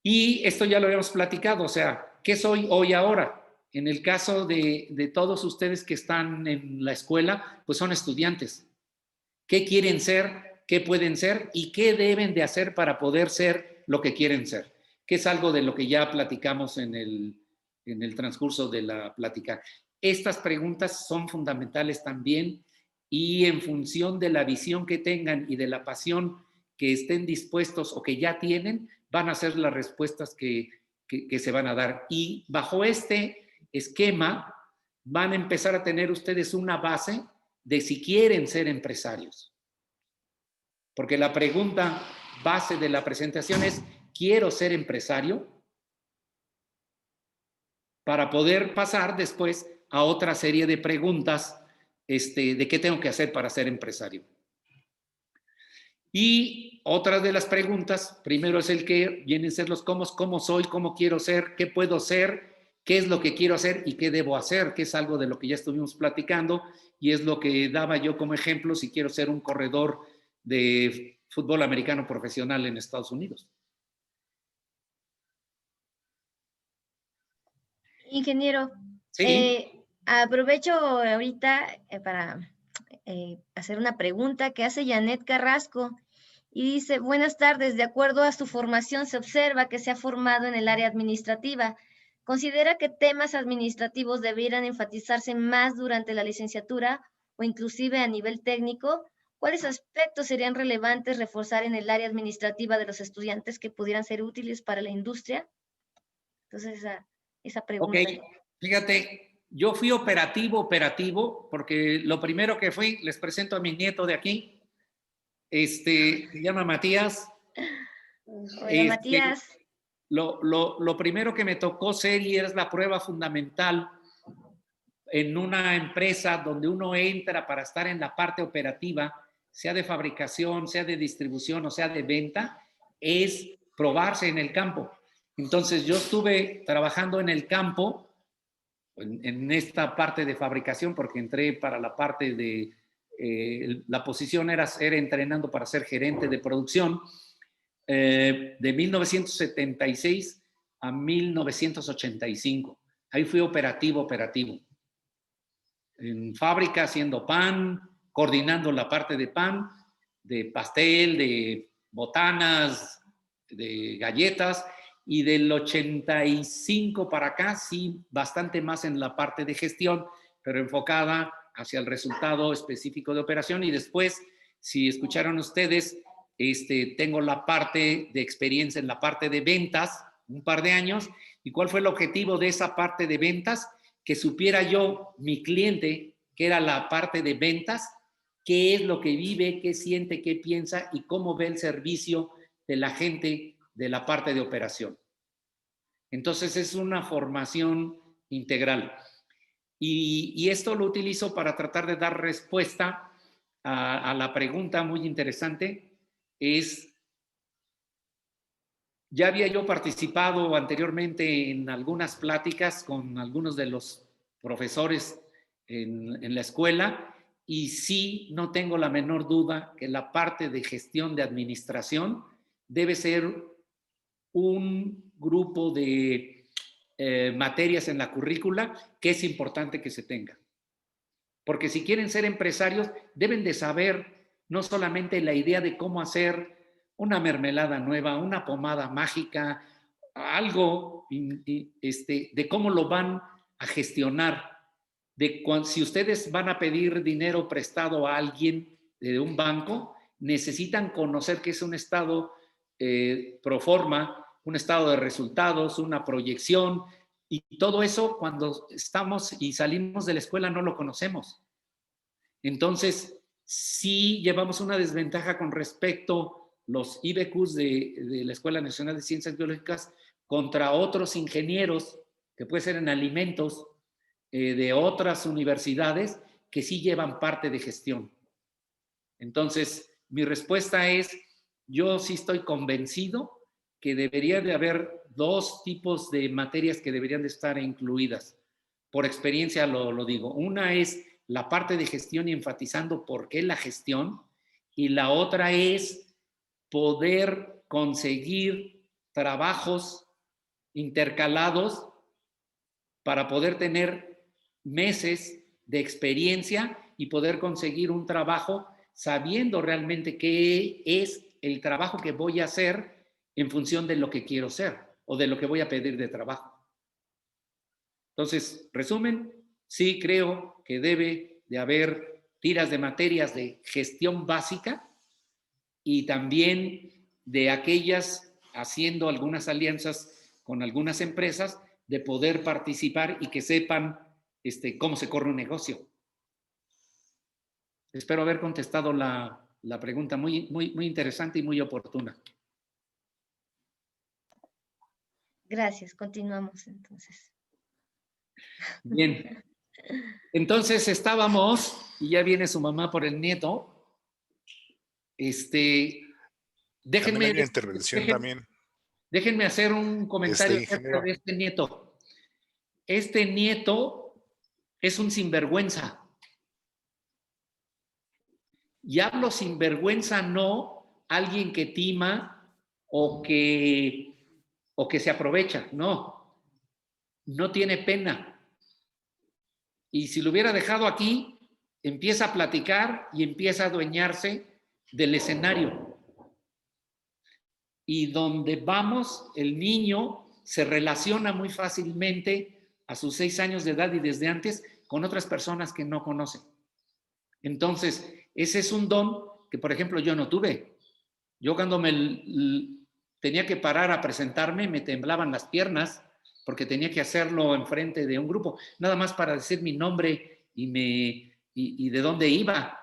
Y esto ya lo habíamos platicado, o sea, ¿qué soy hoy ahora? En el caso de todos ustedes que están en la escuela, pues son estudiantes. ¿Qué quieren ser? ¿Qué pueden ser? ¿Y qué deben de hacer para poder ser lo que quieren ser? Que es algo de lo que ya platicamos en el transcurso de la plática. Estas preguntas son fundamentales también y en función de la visión que tengan y de la pasión que estén dispuestos o que ya tienen, van a ser las respuestas que que se van a dar. Y bajo este esquema van a empezar a tener ustedes una base de si quieren ser empresarios. Porque la pregunta base de la presentación es, ¿quiero ser empresario? Para poder pasar después a otra serie de preguntas de qué tengo que hacer para ser empresario. Y otra de las preguntas, primero es el qué, vienen a ser los cómo soy, cómo quiero ser, qué puedo ser, qué es lo que quiero hacer y qué debo hacer, que es algo de lo que ya estuvimos platicando y es lo que daba yo como ejemplo si quiero ser un corredor de fútbol americano profesional en Estados Unidos. Ingeniero, Sí. aprovecho ahorita para hacer una pregunta que hace Janet Carrasco y dice, buenas tardes, de acuerdo a su formación se observa que se ha formado en el área administrativa. ¿Considera que temas administrativos debieran enfatizarse más durante la licenciatura o inclusive a nivel técnico? ¿Cuáles aspectos serían relevantes reforzar en el área administrativa de los estudiantes que pudieran ser útiles para la industria? Entonces, esa pregunta. Ok, fíjate, yo fui operativo, porque lo primero que fui, les presento a mi nieto de aquí, se llama Matías. Hola, Matías. Lo primero que me tocó ser y es la prueba fundamental en una empresa donde uno entra para estar en la parte operativa, sea de fabricación, sea de distribución o sea de venta, es probarse en el campo. Entonces yo estuve trabajando en el campo, en esta parte de fabricación, porque entré para la parte de, la posición era entrenando para ser gerente de producción, de 1976 a 1985. Ahí fui operativo. En fábrica haciendo pan, coordinando la parte de pan, de pastel, de botanas, de galletas, y del 85 para acá, sí, bastante más en la parte de gestión, pero enfocada hacia el resultado específico de operación. Y después, si escucharon ustedes, tengo la parte de experiencia en la parte de ventas, un par de años. ¿Y cuál fue el objetivo de esa parte de ventas? Que supiera yo, mi cliente, que era la parte de ventas, qué es lo que vive, qué siente, qué piensa y cómo ve el servicio de la gente de la parte de operación. Entonces es una formación integral. Y esto lo utilizo para tratar de dar respuesta a la pregunta muy interesante. Ya había yo participado anteriormente en algunas pláticas con algunos de los profesores en la escuela y sí, no tengo la menor duda que la parte de gestión de administración debe ser un grupo de materias en la currícula que es importante que se tenga. Porque si quieren ser empresarios, deben de saber no solamente la idea de cómo hacer una mermelada nueva, una pomada mágica, algo de cómo lo van a gestionar, si ustedes van a pedir dinero prestado a alguien de un banco, necesitan conocer que es un estado pro forma, un estado de resultados, una proyección, y todo eso cuando estamos y salimos de la escuela no lo conocemos. Entonces, sí llevamos una desventaja con respecto a los IBQs de la Escuela Nacional de Ciencias Biológicas contra otros ingenieros, que puede ser en alimentos, de otras universidades, que sí llevan parte de gestión. Entonces, mi respuesta es, yo sí estoy convencido que debería de haber dos tipos de materias que deberían de estar incluidas. Por experiencia lo digo. Una es la parte de gestión y enfatizando por qué la gestión, y la otra es poder conseguir trabajos intercalados para poder tener meses de experiencia y poder conseguir un trabajo sabiendo realmente qué es el trabajo que voy a hacer en función de lo que quiero ser o de lo que voy a pedir de trabajo. Entonces, resumen, sí creo que debe de haber tiras de materias de gestión básica y también de aquellas haciendo algunas alianzas con algunas empresas de poder participar y que sepan cómo se corre un negocio. Espero haber contestado la pregunta, muy interesante y muy oportuna. Gracias, continuamos entonces. Bien. Entonces estábamos, y ya viene su mamá por el nieto. También hay una intervención también. Déjenme hacer un comentario acerca Ingeniero. de este nieto. Este nieto es un sinvergüenza. Y hablo sinvergüenza no alguien que tima o que se aprovecha. No, no tiene pena. Y si lo hubiera dejado aquí, empieza a platicar y empieza a adueñarse del escenario. Y donde vamos, el niño se relaciona muy fácilmente a sus 6 años de edad y desde antes con otras personas que no conocen. Entonces, ese es un don que, por ejemplo, yo no tuve. Yo cuando tenía que parar a presentarme, me temblaban las piernas porque tenía que hacerlo enfrente de un grupo, nada más para decir mi nombre y de dónde iba.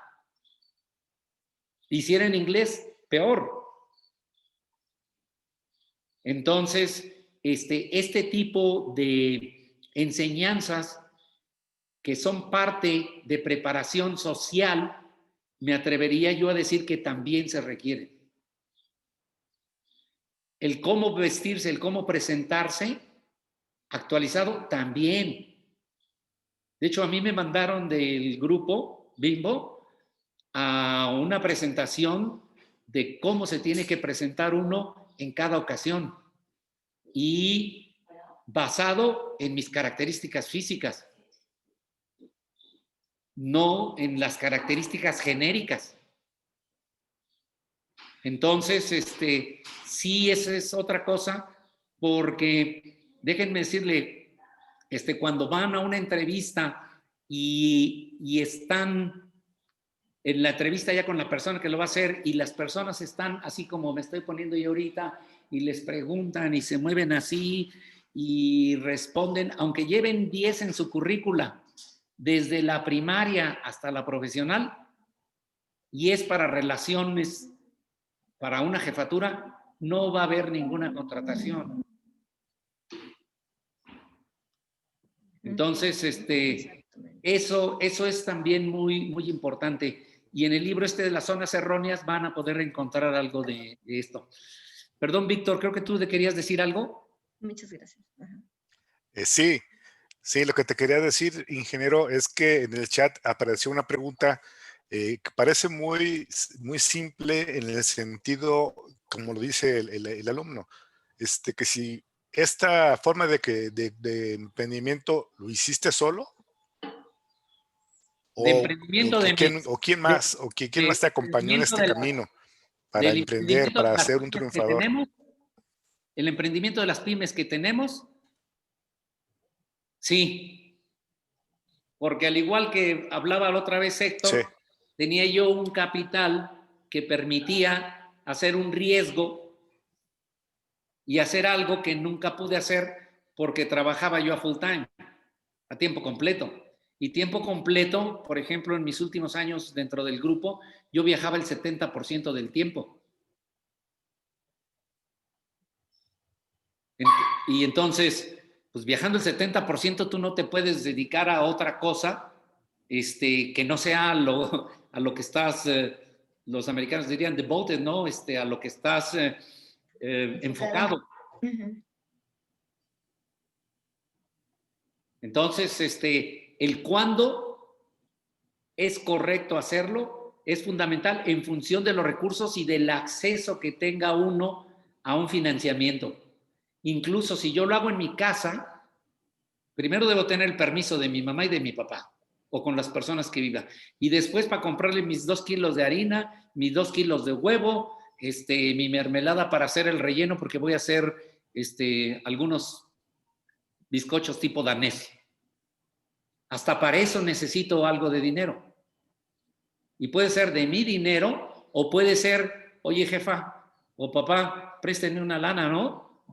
Y si era en inglés, peor. Entonces, este tipo de enseñanzas que son parte de preparación social, me atrevería yo a decir que también se requiere. El cómo vestirse, el cómo presentarse, actualizado también. De hecho, a mí me mandaron del grupo Bimbo a una presentación de cómo se tiene que presentar uno en cada ocasión y basado en mis características físicas, no en las características genéricas. Entonces, sí, esa es otra cosa, porque déjenme decirle, cuando van a una entrevista y están en la entrevista ya con la persona que lo va a hacer y las personas están así como me estoy poniendo yo ahorita y les preguntan y se mueven así y responden, aunque lleven 10 en su currícula, desde la primaria hasta la profesional, y es para relaciones, para una jefatura, no va a haber ninguna contratación. Entonces, eso es también muy importante. Y en el libro de las zonas erróneas van a poder encontrar algo de esto. Perdón, Víctor, creo que tú te querías decir algo. Muchas gracias. Sí, lo que te quería decir, ingeniero, es que en el chat apareció una pregunta que parece muy simple en el sentido, como lo dice el alumno, que si esta forma de emprendimiento lo hiciste solo, De emprendimiento quién más te acompañó en este camino para emprender, para ser un triunfador. El emprendimiento de las pymes que tenemos, sí, porque al igual que hablaba la otra vez Héctor, sí, tenía yo un capital que permitía hacer un riesgo y hacer algo que nunca pude hacer porque trabajaba yo a full time, a tiempo completo. Y tiempo completo, por ejemplo, en mis últimos años dentro del grupo, yo viajaba el 70% del tiempo. Y entonces, pues viajando el 70%, tú no te puedes dedicar a otra cosa que no sea a lo que estás, los americanos dirían devoted, ¿no? A lo que estás enfocado. Entonces, el cuándo es correcto hacerlo es fundamental en función de los recursos y del acceso que tenga uno a un financiamiento. Incluso si yo lo hago en mi casa, primero debo tener el permiso de mi mamá y de mi papá, o con las personas que vivan. Y después para comprarle mis 2 kilos de harina, mis 2 kilos de huevo, mi mermelada para hacer el relleno, porque voy a hacer algunos bizcochos tipo danés. Hasta para eso necesito algo de dinero. Y puede ser de mi dinero, o puede ser, oye jefa, o papá, préstenme una lana, ¿no?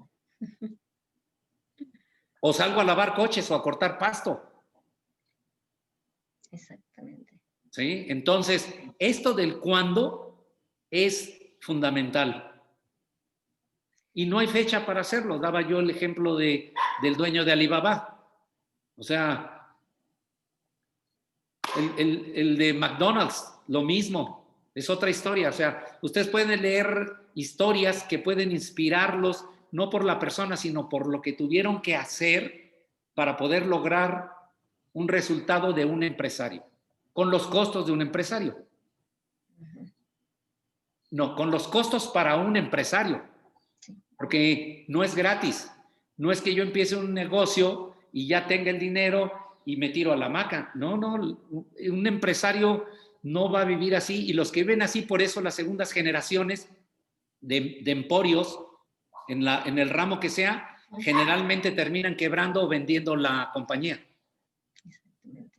O salgo a lavar coches o a cortar pasto. Exactamente. ¿Sí? Entonces, esto del cuándo es fundamental. Y no hay fecha para hacerlo. Daba yo el ejemplo del dueño de Alibaba. O sea, el de McDonald's, lo mismo. Es otra historia. O sea, ustedes pueden leer historias que pueden inspirarlos, no por la persona, sino por lo que tuvieron que hacer para poder lograr un resultado de un empresario, con los costos de un empresario. No, con los costos para un empresario, porque no es gratis. No es que yo empiece un negocio y ya tenga el dinero y me tiro a la hamaca. No, no, un empresario no va a vivir así, y los que viven así, por eso las segundas generaciones de emporios en el ramo que sea, generalmente terminan quebrando o vendiendo la compañía.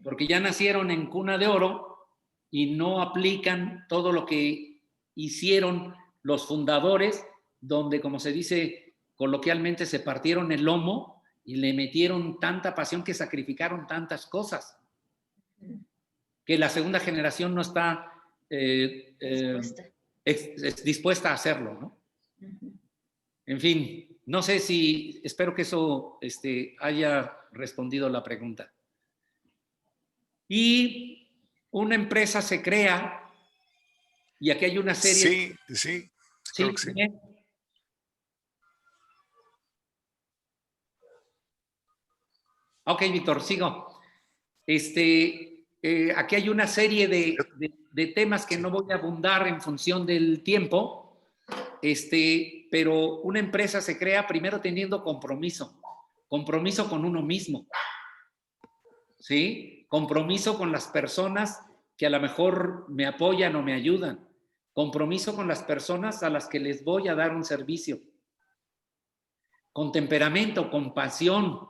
Porque ya nacieron en cuna de oro y no aplican todo lo que hicieron los fundadores, donde, como se dice coloquialmente, se partieron el lomo y le metieron tanta pasión que sacrificaron tantas cosas, que la segunda generación no está dispuesta a hacerlo, ¿no? En fin, no sé si, espero que eso haya respondido la pregunta. Y una empresa se crea, y aquí hay una serie. Sí, creo que sí. Ok, Víctor, sigo. Aquí hay una serie de temas que no voy a abundar en función del tiempo, pero una empresa se crea primero teniendo compromiso con uno mismo, ¿sí? Compromiso con las personas que a lo mejor me apoyan o me ayudan, compromiso con las personas a las que les voy a dar un servicio, con temperamento, con pasión,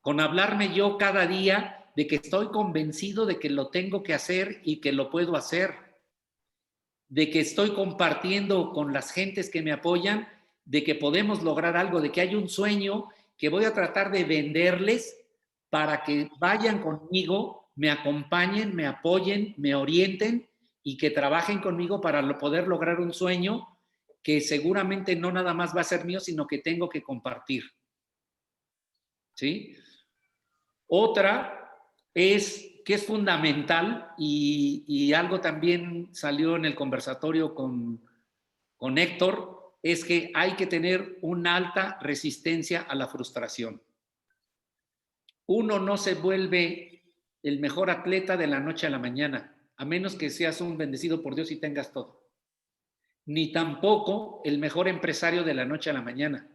con hablarme yo cada día de que estoy convencido de que lo tengo que hacer y que lo puedo hacer, de que estoy compartiendo con las gentes que me apoyan, de que podemos lograr algo, de que hay un sueño que voy a tratar de venderles para que vayan conmigo, me acompañen, me apoyen, me orienten y que trabajen conmigo para poder lograr un sueño que seguramente no nada más va a ser mío, sino que tengo que compartir. ¿Sí? Otra es que es fundamental, y algo también salió en el conversatorio con Héctor, es que hay que tener una alta resistencia a la frustración. Uno no se vuelve el mejor atleta de la noche a la mañana, a menos que seas un bendecido por Dios y tengas todo. Ni tampoco el mejor empresario de la noche a la mañana.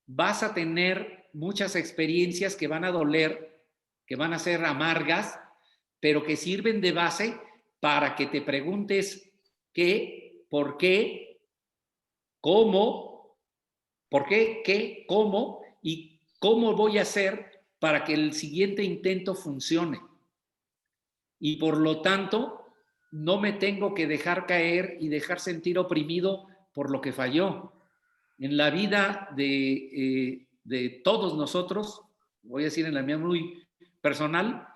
Vas a tener muchas experiencias que van a doler, que van a ser amargas, pero que sirven de base para que te preguntes qué, por qué, cómo, por qué, qué, cómo y cómo voy a hacer para que el siguiente intento funcione. Y por lo tanto, no me tengo que dejar caer y dejar sentir oprimido por lo que falló. En la vida de todos nosotros, voy a decir en la mía muy personal,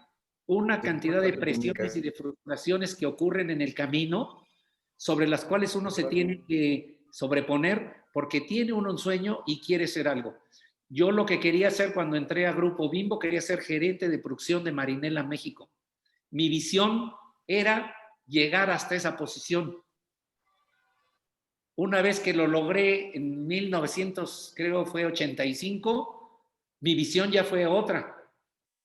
una cantidad de presiones y de frustraciones que ocurren en el camino, sobre las cuales uno se tiene que sobreponer porque tiene uno un sueño y quiere ser algo. Yo lo que quería hacer cuando entré a Grupo Bimbo, quería ser gerente de producción de Marinela México. Mi visión era llegar hasta esa posición. Una vez que lo logré en 1900, creo fue 85, mi visión ya fue otra.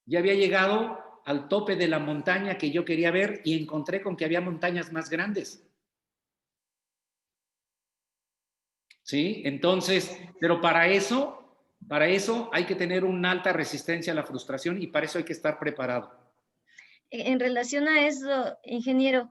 Ya había llegado al tope de la montaña que yo quería ver y encontré con que había montañas más grandes. ¿Sí? Entonces, pero para eso hay que tener una alta resistencia a la frustración y para eso hay que estar preparado. En relación a eso, ingeniero,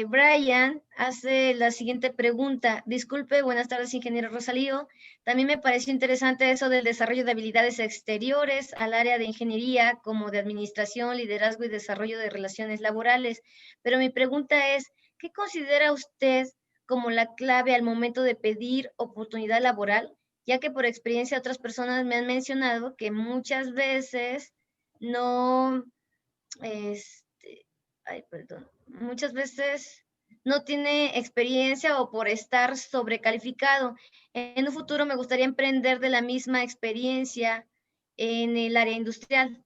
Brian hace la siguiente pregunta. Disculpe, buenas tardes, ingeniero Rosalío. También me pareció interesante eso del desarrollo de habilidades exteriores al área de ingeniería, como de administración, liderazgo y desarrollo de relaciones laborales. Pero mi pregunta es, ¿qué considera usted como la clave al momento de pedir oportunidad laboral, ya que por experiencia otras personas me han mencionado que muchas veces no, muchas veces no tiene experiencia o por estar sobrecalificado. En un futuro me gustaría emprender de la misma experiencia en el área industrial.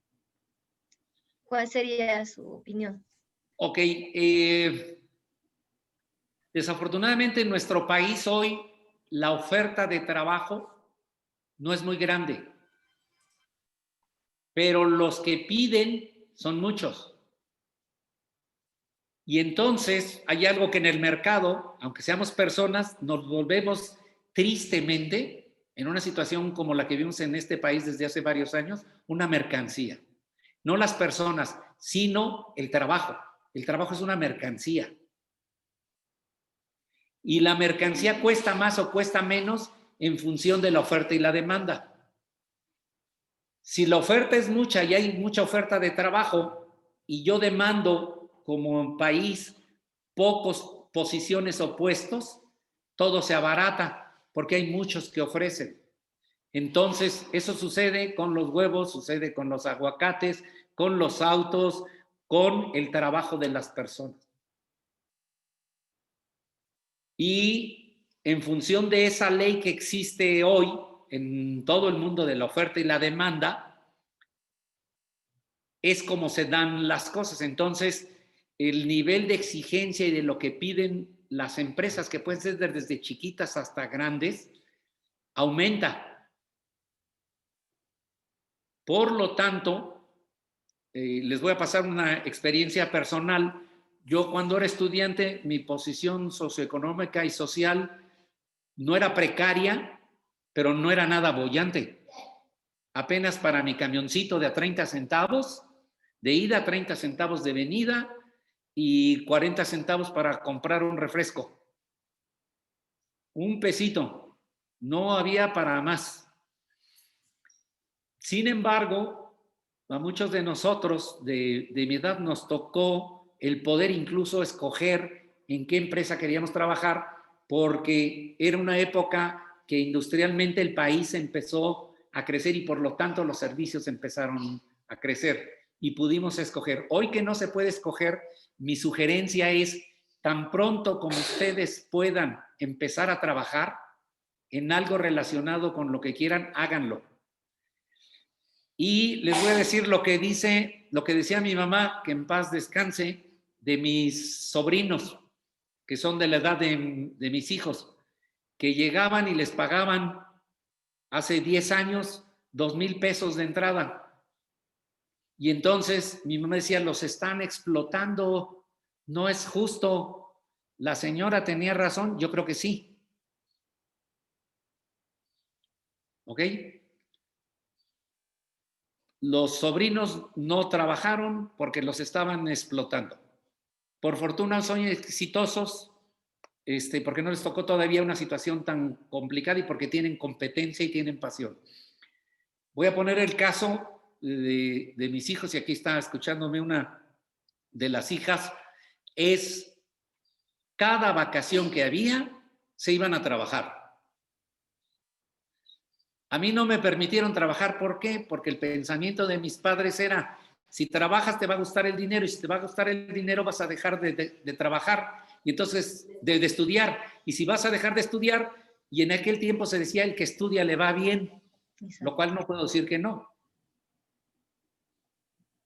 ¿Cuál sería su opinión? Ok, desafortunadamente en nuestro país hoy la oferta de trabajo no es muy grande, pero los que piden son muchos. Y entonces hay algo que en el mercado, aunque seamos personas, nos volvemos tristemente, en una situación como la que vimos en este país desde hace varios años, una mercancía. No las personas, sino el trabajo. El trabajo es una mercancía. Y la mercancía cuesta más o cuesta menos en función de la oferta y la demanda. Si la oferta es mucha y hay mucha oferta de trabajo y yo demando como país pocas posiciones o puestos, todo se abarata porque hay muchos que ofrecen. Entonces, eso sucede con los huevos, sucede con los aguacates, con los autos, con el trabajo de las personas. Y en función de esa ley que existe hoy en todo el mundo de la oferta y la demanda, es como se dan las cosas. Entonces, el nivel de exigencia y de lo que piden las empresas, que pueden ser desde chiquitas hasta grandes, aumenta. Por lo tanto, les voy a pasar una experiencia personal. Yo cuando era estudiante, mi posición socioeconómica y social no era precaria, pero no era nada boyante. Apenas para mi camioncito de a 30 centavos de ida, 30 centavos de venida y 40 centavos para comprar un refresco. Un pesito. No había para más. Sin embargo, a muchos de nosotros de mi edad nos tocó el poder incluso escoger en qué empresa queríamos trabajar, porque era una época que industrialmente el país empezó a crecer y por lo tanto los servicios empezaron a crecer y pudimos escoger. Hoy que no se puede escoger, mi sugerencia es, tan pronto como ustedes puedan empezar a trabajar en algo relacionado con lo que quieran, háganlo. Y les voy a decir lo que decía mi mamá, que en paz descanse, de mis sobrinos, que son de la edad de mis hijos, que llegaban y les pagaban hace 10 años 2,000 pesos de entrada. Y entonces mi mamá decía, los están explotando, no es justo. La señora tenía razón, yo creo que sí. ¿Ok? Los sobrinos no trabajaron porque los estaban explotando. Por fortuna son exitosos, porque no les tocó todavía una situación tan complicada y porque tienen competencia y tienen pasión. Voy a poner el caso de mis hijos, y aquí está escuchándome una de las hijas, es cada vacación que había, se iban a trabajar. A mí no me permitieron trabajar, ¿por qué? Porque el pensamiento de mis padres era, si trabajas te va a gustar el dinero, y si te va a gustar el dinero vas a dejar de trabajar, y entonces de estudiar, y si vas a dejar de estudiar, y en aquel tiempo se decía, el que estudia le va bien, exacto, lo cual no puedo decir que no.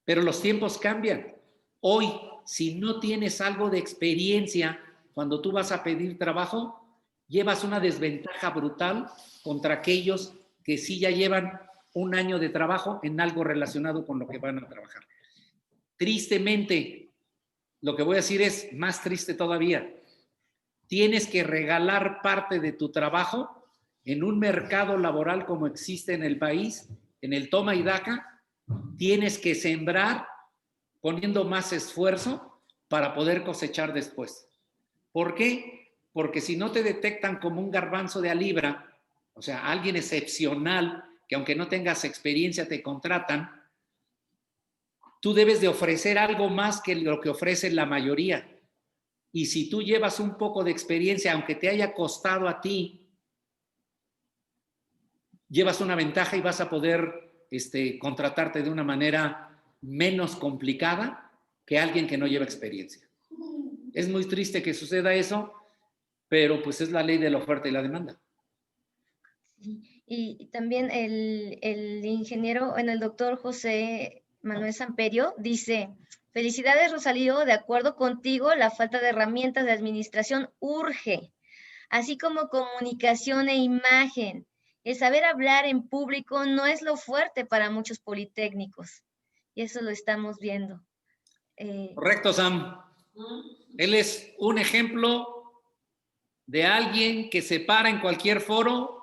Pero los tiempos cambian. Hoy, si no tienes algo de experiencia, cuando tú vas a pedir trabajo, llevas una desventaja brutal contra aquellos que sí ya llevan un año de trabajo en algo relacionado con lo que van a trabajar. Tristemente, lo que voy a decir es más triste todavía. Tienes que regalar parte de tu trabajo en un mercado laboral como existe en el país, en el toma y daca. Tienes que sembrar poniendo más esfuerzo para poder cosechar después. ¿Por qué? Porque si no te detectan como un garbanzo de a libra, o sea, alguien excepcional, que aunque no tengas experiencia te contratan, tú debes de ofrecer algo más que lo que ofrece la mayoría. Y si tú llevas un poco de experiencia, aunque te haya costado a ti llevas una ventaja y vas a poder contratarte de una manera menos complicada que alguien que no lleva experiencia. Es muy triste que suceda eso, pero pues es la ley de la oferta y la demanda. Y también el ingeniero, el doctor José Manuel Samperio dice: felicidades, Rosalío, de acuerdo contigo, la falta de herramientas de administración urge, así como comunicación e imagen. El saber hablar en público no es lo fuerte para muchos politécnicos, y eso lo estamos viendo. Correcto, Sam. Él es un ejemplo de alguien que se para en cualquier foro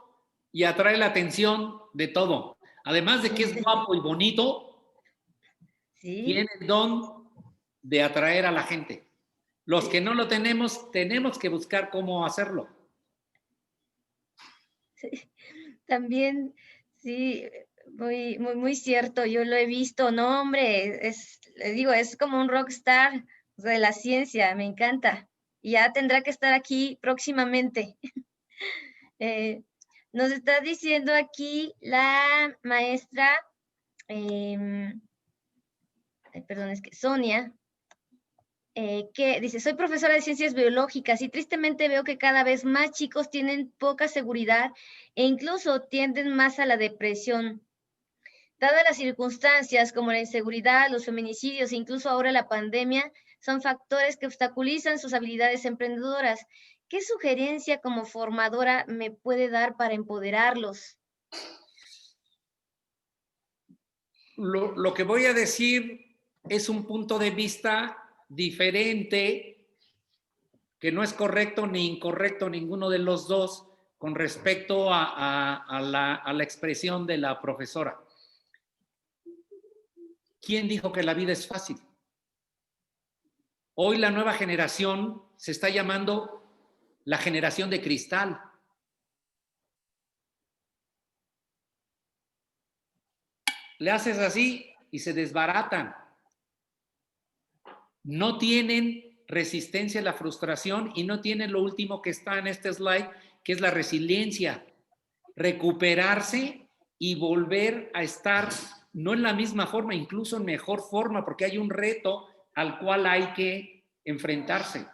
y atrae la atención de todo. Además de que es guapo y bonito, ¿sí? Tiene el don de atraer a la gente. Los que no lo tenemos, tenemos que buscar cómo hacerlo. Sí. También, sí, muy cierto, yo lo he visto, no, hombre, les digo, es como un rockstar de la ciencia, me encanta. Y ya tendrá que estar aquí próximamente. Nos está diciendo aquí la maestra, perdón, es que Sonia, que dice: soy profesora de ciencias biológicas y tristemente veo que cada vez más chicos tienen poca seguridad e incluso tienden más a la depresión. Dadas las circunstancias como la inseguridad, los feminicidios e incluso ahora la pandemia, son factores que obstaculizan sus habilidades emprendedoras. ¿Qué sugerencia como formadora me puede dar para empoderarlos? Lo que voy a decir es un punto de vista diferente, que no es correcto ni incorrecto ninguno de los dos con respecto a la expresión de la profesora. ¿Quién dijo que la vida es fácil? Hoy la nueva generación se está llamando la generación de cristal. Le haces así y se desbaratan. No tienen resistencia a la frustración y no tienen lo último que está en este slide, que es la resiliencia. Recuperarse y volver a estar no en la misma forma, incluso en mejor forma, porque hay un reto al cual hay que enfrentarse.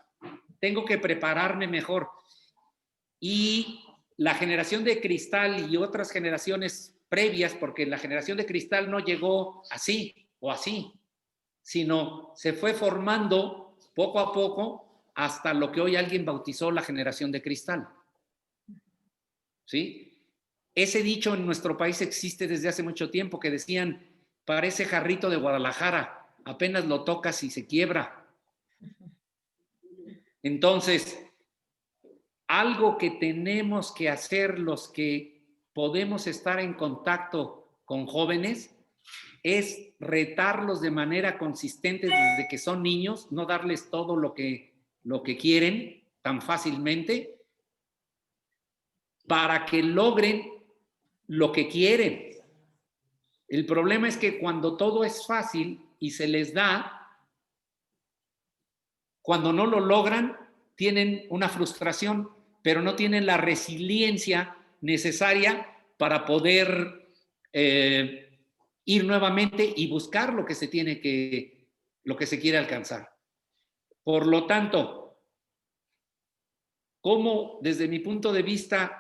Tengo que prepararme mejor. Y la generación de cristal y otras generaciones previas, porque la generación de cristal no llegó así o así, sino se fue formando poco a poco hasta lo que hoy alguien bautizó la generación de cristal. ¿Sí? Ese dicho en nuestro país existe desde hace mucho tiempo, que decían: parece jarrito de Guadalajara, apenas lo tocas y se quiebra. Entonces, algo que tenemos que hacer los que podemos estar en contacto con jóvenes es retarlos de manera consistente desde que son niños, no darles todo lo que quieren tan fácilmente, para que logren lo que quieren. El problema es que cuando todo es fácil y se les da, cuando no lo logran, tienen una frustración, pero no tienen la resiliencia necesaria para poder ir nuevamente y buscar lo que se quiere alcanzar. Por lo tanto, ¿cómo, desde mi punto de vista,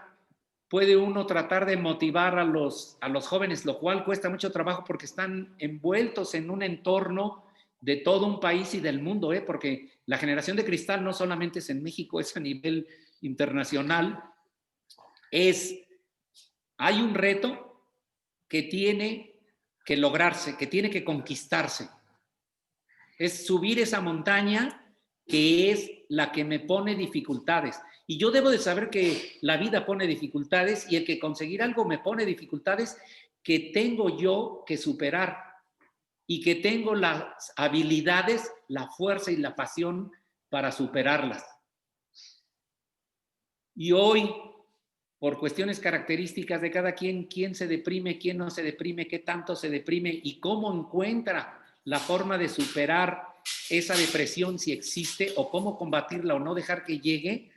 puede uno tratar de motivar a los jóvenes, lo cual cuesta mucho trabajo porque están envueltos en un entorno de todo un país y del mundo, porque la generación de cristal no solamente es en México, es a nivel internacional. Hay un reto que tiene que lograrse, que tiene que conquistarse. Es subir esa montaña que es la que me pone dificultades. Y yo debo de saber que la vida pone dificultades y el que conseguir algo me pone dificultades que tengo yo que superar y que tengo las habilidades, la fuerza y la pasión para superarlas. Y hoy, por cuestiones características de cada quien, quién se deprime, quién no se deprime, qué tanto se deprime y cómo encuentra la forma de superar esa depresión, si existe, o cómo combatirla o no dejar que llegue,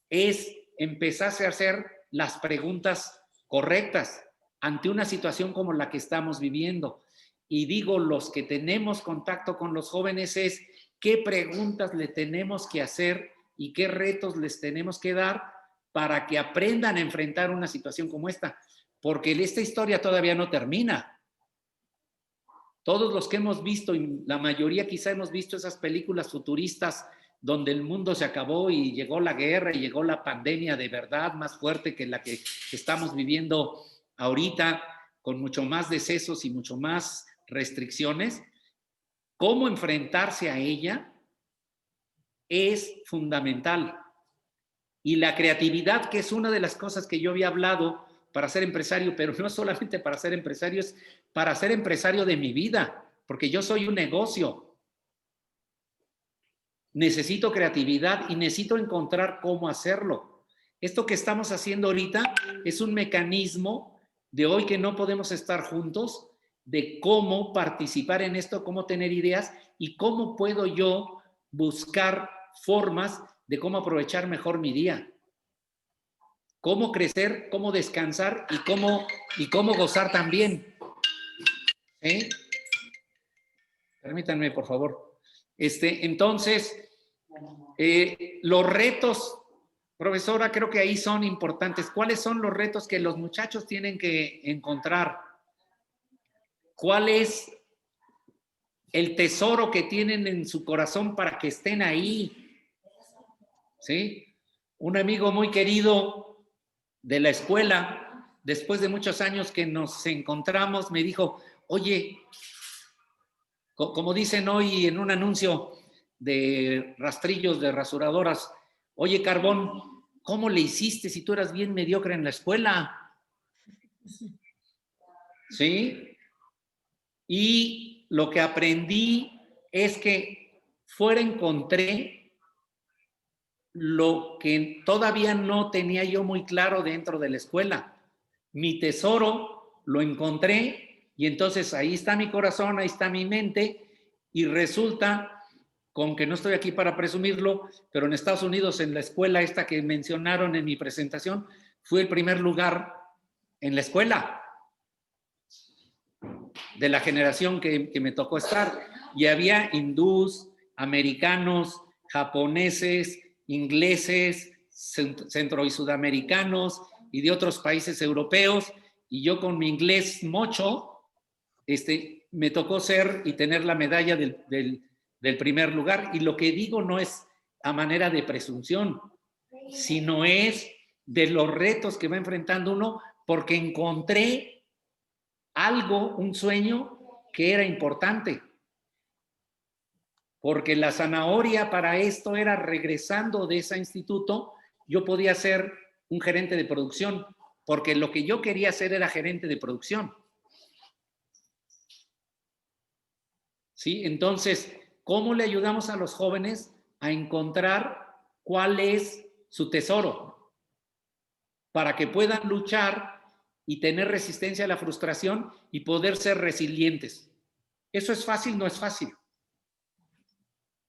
es empezarse a hacer las preguntas correctas. ante una situación como la que estamos viviendo. Y digo, los que tenemos contacto con los jóvenes es qué preguntas le tenemos que hacer y qué retos les tenemos que dar para que aprendan a enfrentar una situación como esta. Porque esta historia todavía no termina. Todos los que hemos visto, y la mayoría quizá hemos visto esas películas futuristas donde el mundo se acabó y llegó la guerra y llegó la pandemia de verdad más fuerte que la que estamos viviendo ahorita, con mucho más decesos y mucho más restricciones. Cómo enfrentarse a ella es fundamental. Y la creatividad, que es una de las cosas que yo había hablado para ser empresario, pero no solamente para ser empresario, es para ser empresario de mi vida, porque yo soy un negocio. Necesito creatividad y necesito encontrar cómo hacerlo. Esto que estamos haciendo ahorita es un mecanismo de hoy que no podemos estar juntos, de cómo participar en esto, cómo tener ideas y cómo puedo yo buscar formas de cómo aprovechar mejor mi día. Cómo crecer, cómo descansar y cómo gozar también. ¿Eh? Permítanme, por favor. Entonces, los retos, profesora, creo que ahí son importantes. ¿Cuáles son los retos que los muchachos tienen que encontrar? ¿Cuál es el tesoro que tienen en su corazón para que estén ahí? ¿Sí? Un amigo muy querido de la escuela, después de muchos años que nos encontramos, me dijo, oye, como dicen hoy en un anuncio de rastrillos, de rasuradoras, oye, Carbón, ¿cómo le hiciste si tú eras bien mediocre en la escuela? ¿Sí? Y lo que aprendí es que fuera encontré lo que todavía no tenía yo muy claro dentro de la escuela. Mi tesoro lo encontré y entonces ahí está mi corazón, ahí está mi mente y resulta, con que no estoy aquí para presumirlo, pero en Estados Unidos, en la escuela esta que mencionaron en mi presentación, fue el primer lugar en la escuela de la generación que me tocó estar. Y había hindús, americanos, japoneses, ingleses, centro y sudamericanos y de otros países europeos. Y yo con mi inglés mocho, me tocó ser y tener la medalla del primer lugar. Y lo que digo no es a manera de presunción, sino es de los retos que va enfrentando uno, porque encontré algo, un sueño que era importante. Porque la zanahoria para esto era, regresando de ese instituto, yo podía ser un gerente de producción, porque lo que yo quería hacer era gerente de producción. ¿Sí? Entonces, ¿cómo le ayudamos a los jóvenes a encontrar cuál es su tesoro? Para que puedan luchar y tener resistencia a la frustración y poder ser resilientes. ¿Eso es fácil? No es fácil.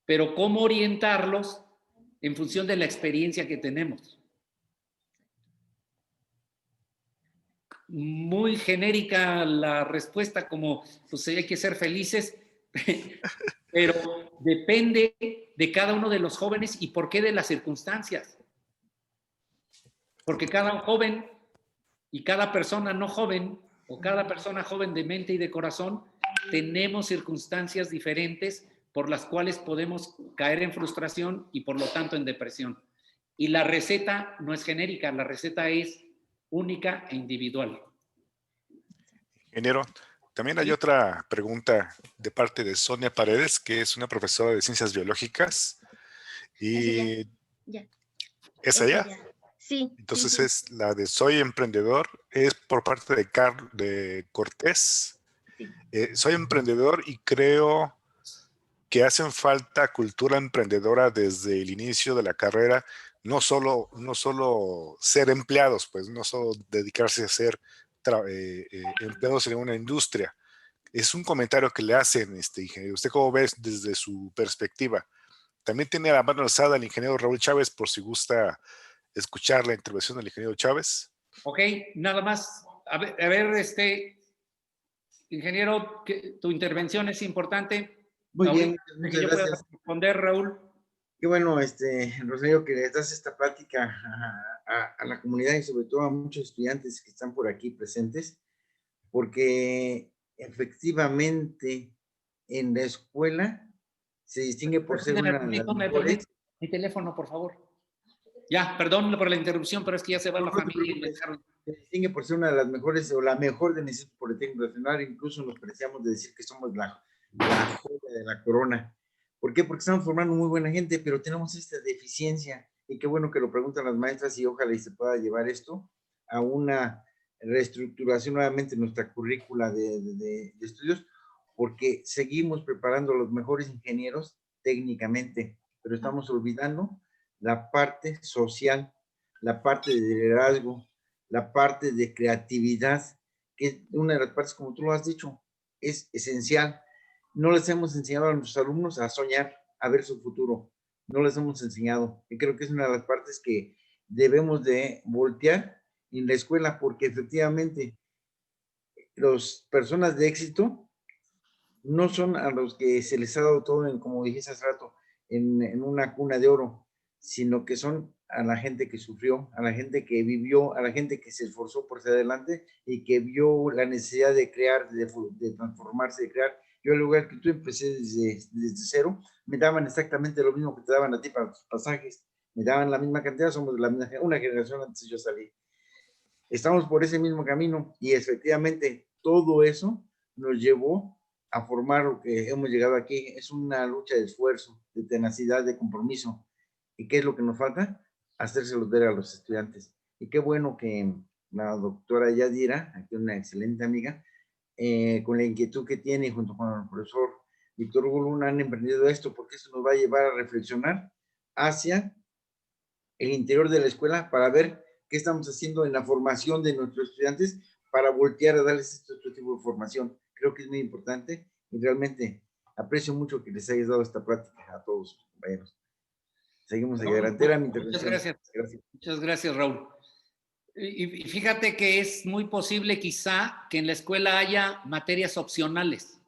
Pero ¿cómo orientarlos en función de la experiencia que tenemos? Muy genérica la respuesta, como pues hay que ser felices, pero depende de cada uno de los jóvenes y por qué de las circunstancias. Porque cada joven y cada persona no joven o cada persona joven de mente y de corazón tenemos circunstancias diferentes por las cuales podemos caer en frustración y por lo tanto en depresión. Y la receta no es genérica, la receta es única e individual. Ingeniero, también hay otra pregunta de parte de Sonia Paredes, que es una profesora de ciencias biológicas. Y ya. ¿Es ella? Sí. Entonces sí. es la de Soy Emprendedor, es por parte de Cortés. Sí. Soy emprendedor y creo que hacen falta cultura emprendedora desde el inicio de la carrera, no solo ser empleados, pues no solo dedicarse a ser empleados en una industria. Es un comentario que le hacen, ingeniero. ¿Usted cómo ve desde su perspectiva? También tiene la mano alzada el ingeniero Raúl Chávez, por si gusta escuchar la intervención del ingeniero Chávez. Ok, nada más a ver, ingeniero, tu intervención es importante. Muy Ahorita bien, que muchas yo pueda gracias. responder, Raúl. Qué bueno, Rosario, que les das esta plática a la comunidad y sobre todo a muchos estudiantes que están por aquí presentes, porque efectivamente en la escuela se distingue por ser una de las mejores. Mi teléfono, por favor. Ya, perdón por la interrupción, pero es que ya se va la familia y me dejaron. Se distingue por ser una de las mejores o la mejor del Instituto Politécnico Nacional. Incluso nos preciamos de decir que somos la joya de la corona. ¿Por qué? Porque estamos formando muy buena gente, pero tenemos esta deficiencia. Y qué bueno que lo preguntan las maestras y ojalá y se pueda llevar esto a una reestructuración nuevamente de nuestra currícula de estudios, porque seguimos preparando a los mejores ingenieros técnicamente, pero estamos olvidando la parte social, la parte de liderazgo, la parte de creatividad, que es una de las partes, como tú lo has dicho, es esencial. No les hemos enseñado a nuestros alumnos a soñar, a ver su futuro. No les hemos enseñado. Y creo que es una de las partes que debemos de voltear en la escuela, porque efectivamente las personas de éxito no son a los que se les ha dado todo, como dijiste hace rato, en una cuna de oro, sino que son a la gente que sufrió, a la gente que vivió, a la gente que se esforzó por ser adelante y que vio la necesidad de crear, de transformarse, de crear. Yo, al lugar que tú empecé desde cero, me daban exactamente lo mismo que te daban a ti para tus pasajes, me daban la misma cantidad, somos de la misma, una generación antes yo salí. Estamos por ese mismo camino y efectivamente todo eso nos llevó a formar lo que hemos llegado aquí. Es una lucha de esfuerzo, de tenacidad, de compromiso. ¿Y qué es lo que nos falta? Hacérselos ver a los estudiantes. Y qué bueno que la doctora Yadira, aquí una excelente amiga, con la inquietud que tiene junto con el profesor Víctor Gulún han emprendido esto, porque esto nos va a llevar a reflexionar hacia el interior de la escuela para ver qué estamos haciendo en la formación de nuestros estudiantes para voltear a darles este otro tipo de formación. Creo que es muy importante y realmente aprecio mucho que les hayas dado esta plática a todos, compañeros. Seguimos adelante. Era mi intervención. Muchas gracias. Muchas gracias, Raúl. Y fíjate que es muy posible quizá que en la escuela haya materias opcionales.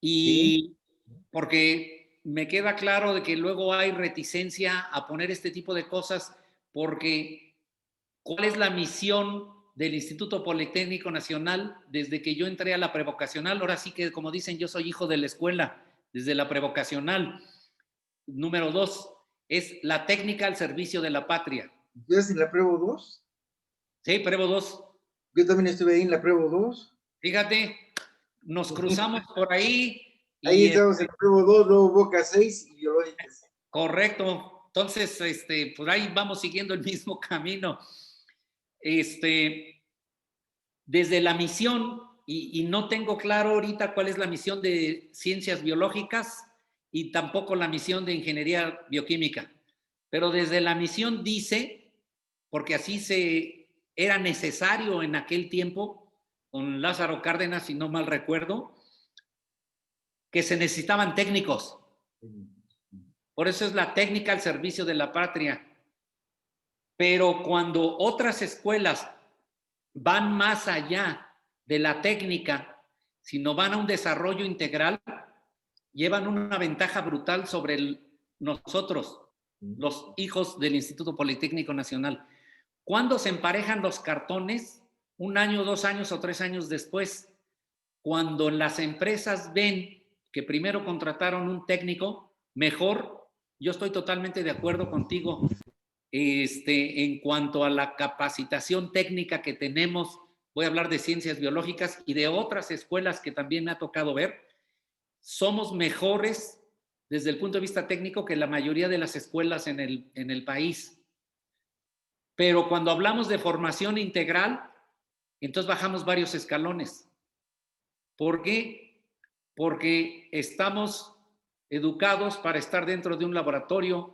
Y porque me queda claro de que luego hay reticencia a poner este tipo de cosas porque ¿cuál es la misión del Instituto Politécnico Nacional desde que yo entré a la prevocacional? Ahora sí que, como dicen, yo soy hijo de la escuela, desde la prevocacional. Número 2, es la técnica al servicio de la patria. ¿Estás en la Prevo 2? Sí, Prevo 2. Yo también estuve ahí en la Prevo 2. Fíjate, nos cruzamos por ahí. Ahí estamos en la Prevo 2, luego Boca 6 y Biológicas. Correcto. Entonces, por ahí vamos siguiendo el mismo camino. Desde la misión, y no tengo claro ahorita cuál es la misión de ciencias biológicas y tampoco la misión de ingeniería bioquímica, pero desde la misión dice, porque así era necesario en aquel tiempo, con Lázaro Cárdenas, si no mal recuerdo, que se necesitaban técnicos. Por eso es la técnica al servicio de la patria. Pero cuando otras escuelas van más allá de la técnica, sino van a un desarrollo integral, llevan una ventaja brutal sobre nosotros, los hijos del Instituto Politécnico Nacional. ¿Cuándo se emparejan los cartones? 1 año, 2 años o 3 años después, cuando las empresas ven que primero contrataron un técnico mejor. Yo estoy totalmente de acuerdo contigo en cuanto a la capacitación técnica que tenemos. Voy a hablar de ciencias biológicas y de otras escuelas que también me ha tocado ver. Somos mejores desde el punto de vista técnico que la mayoría de las escuelas en el país. Pero cuando hablamos de formación integral, entonces bajamos varios escalones. ¿Por qué? Porque estamos educados para estar dentro de un laboratorio,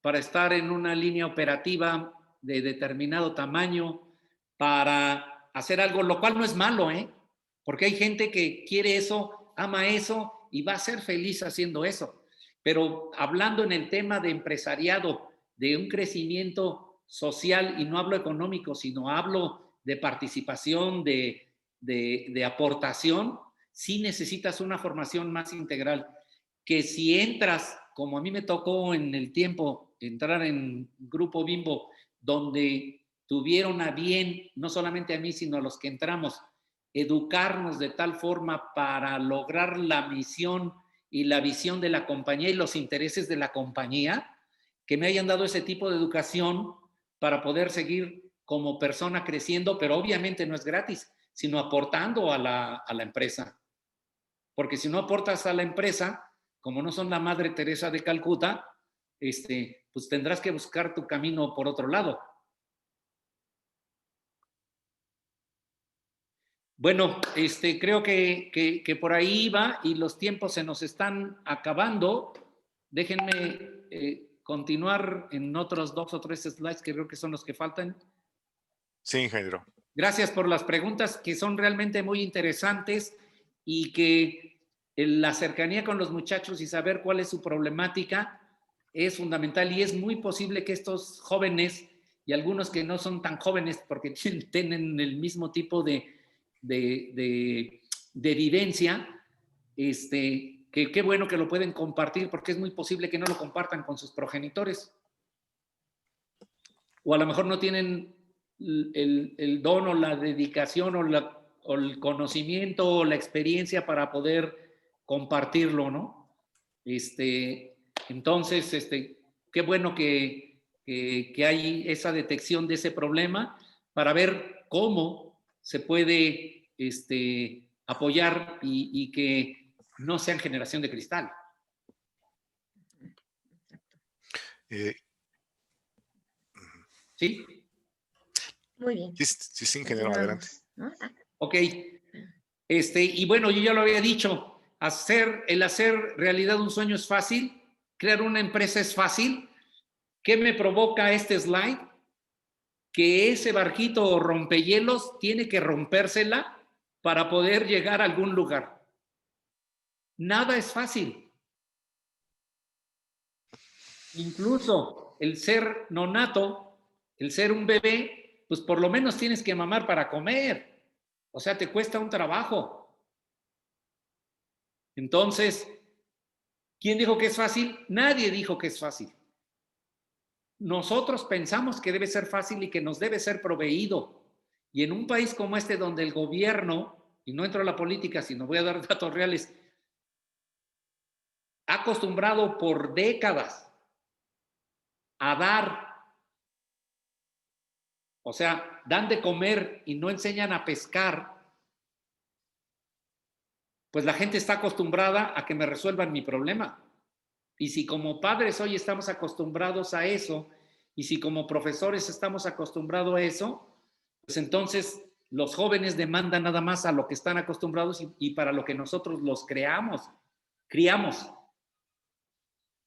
para estar en una línea operativa de determinado tamaño, para hacer algo, lo cual no es malo, porque hay gente que quiere eso, ama eso y va a ser feliz haciendo eso. Pero hablando en el tema de empresariado, de un crecimiento social, y no hablo económico, sino hablo de participación, de aportación, sí necesitas una formación más integral. Que si entras, como a mí me tocó en el tiempo, entrar en Grupo Bimbo, donde tuvieron a bien, no solamente a mí, sino a los que entramos, educarnos de tal forma para lograr la misión y la visión de la compañía y los intereses de la compañía, que me hayan dado ese tipo de educación para poder seguir como persona creciendo, pero obviamente no es gratis, sino aportando a la empresa. Porque si no aportas a la empresa, como no son la Madre Teresa de Calcuta, pues tendrás que buscar tu camino por otro lado. Bueno, creo que por ahí va y los tiempos se nos están acabando. Déjenme continuar en otros 2 o 3 slides que creo que son los que faltan. Sí, ingeniero. Gracias por las preguntas que son realmente muy interesantes y que la cercanía con los muchachos y saber cuál es su problemática es fundamental, y es muy posible que estos jóvenes y algunos que no son tan jóvenes porque tienen el mismo tipo de vivencia, que qué bueno que lo pueden compartir, porque es muy posible que no lo compartan con sus progenitores. O a lo mejor no tienen el don o la dedicación o el conocimiento o la experiencia para poder compartirlo, ¿no? Entonces, qué bueno que hay esa detección de ese problema para ver cómo se puede apoyar y que no sean generación de cristal. ¿Sí? Muy bien. Sí, ingeniero, adelante. ¿No? Ok. Y bueno, yo ya lo había dicho, el hacer realidad un sueño es fácil, crear una empresa es fácil. ¿Qué me provoca este slide? Que ese barquito o rompehielos tiene que rompérsela para poder llegar a algún lugar. Nada es fácil. Incluso el ser nonato, el ser un bebé, pues por lo menos tienes que mamar para comer. O sea, te cuesta un trabajo. Entonces, ¿quién dijo que es fácil? Nadie dijo que es fácil. Nosotros pensamos que debe ser fácil y que nos debe ser proveído. Y en un país como este, donde el gobierno, y no entro a la política, sino voy a dar datos reales, ha acostumbrado por décadas a dar, o sea, dan de comer y no enseñan a pescar, pues la gente está acostumbrada a que me resuelvan mi problema. Y si como padres hoy estamos acostumbrados a eso, y si como profesores estamos acostumbrados a eso, pues entonces los jóvenes demandan nada más a lo que están acostumbrados y para lo que nosotros los criamos.